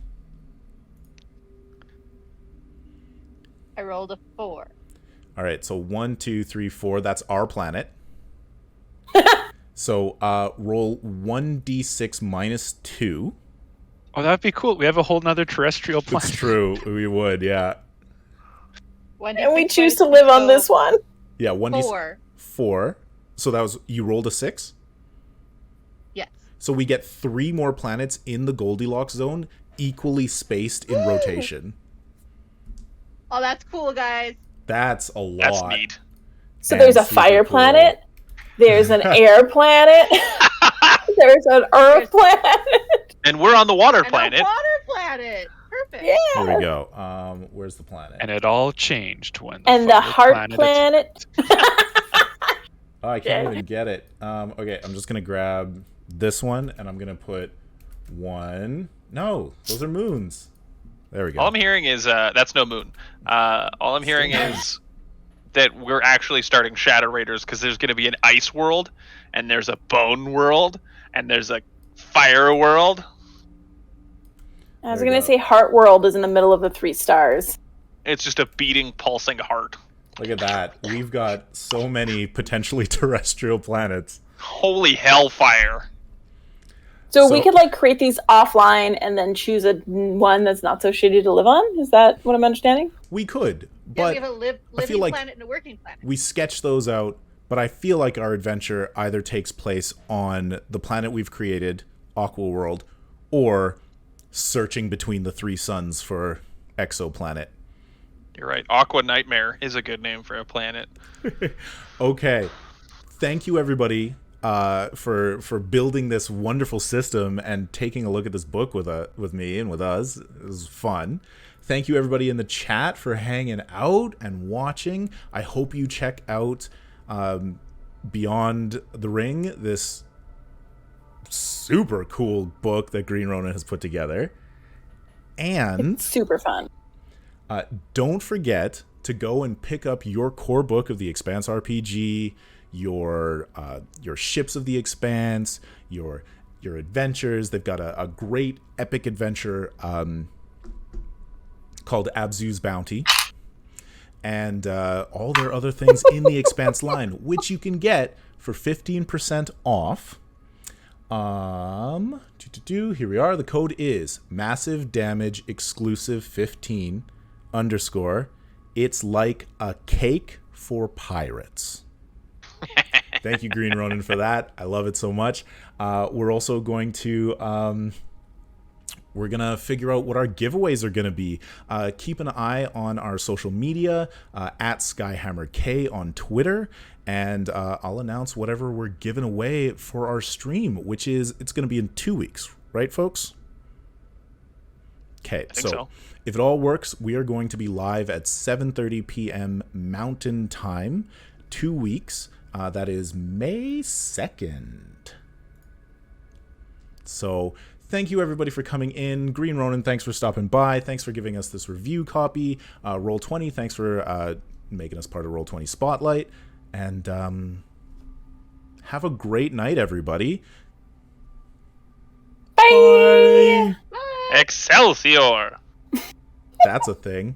I rolled a 4. All right, so 1, 2, 3, 4. That's our planet. So roll 1d6 minus 2. Oh, that'd be cool. We have a whole nother terrestrial planet. It's true. We would, yeah. And we choose to live on this one. Yeah, 1d6. 4. 4. So that was... You rolled a 6? Yes. So we get 3 more planets in the Goldilocks zone, equally spaced in rotation. Oh, that's cool, guys. That's a lot. That's neat. So And there's a super fire cool. planet. There's an air planet. There's an earth planet. And we're on the water And planet. a water planet. Perfect. Yeah. Here we go. Where's the planet? And it all changed when And the final heart planet. Oh, I can't even get it. Okay, I'm just gonna grab this one, and I'm gonna put 1. No, those are moons. There we go. All I'm hearing is that's no moon. All I'm hearing is that we're actually starting Shadow Raiders because there's going to be an ice world, and there's a bone world, and there's a fire world. I was There you gonna go. say Heart World is in the middle of the 3 stars. It's just a beating, pulsing heart. Look at that. We've got so many potentially terrestrial planets. Holy hellfire! So, So- we could like create these offline and then choose a one that's not so shitty to live on. Is that what I'm understanding? We could, Yeah, but we have a I feel living like planet and a working planet. we sketch those out. But I feel like our adventure either takes place on the planet we've created, Aqua World, or searching between the 3 suns for exoplanet. You're right. Aqua Nightmare is a good name for a planet. Okay. Thank you, everybody, for building this wonderful system and taking a look at this book with me and with us. It was fun. Thank you, everybody in the chat, for hanging out and watching. I hope you check out Beyond the Ring, this super cool book that Green Ronin has put together. And Super fun. Don't forget to go and pick up your core book of the Expanse RPG, your ships of the Expanse, your adventures. They've got a great epic adventure called Abzu's Bounty, and all their other things in the Expanse line, which you can get for 15% off. Here we are. The code is Massive Damage Exclusive 15 _ It's like a cake for pirates. Thank you, Green Ronin, for that. I love it so much. We're also going to we're gonna figure out what our giveaways are gonna be. Keep an eye on our social media at SkyhammerK on Twitter, and I'll announce whatever we're giving away for our stream, which is it's gonna be in 2 weeks, right, folks? Okay, so if it all works, we are going to be live at 7:30 p.m. Mountain Time, 2 weeks. That is May 2nd. So thank you, everybody, for coming in. Green Ronin, thanks for stopping by. Thanks for giving us this review copy. Roll20, thanks for making us part of Roll20 Spotlight. And have a great night, everybody. Bye. Bye. Excelsior! That's a thing.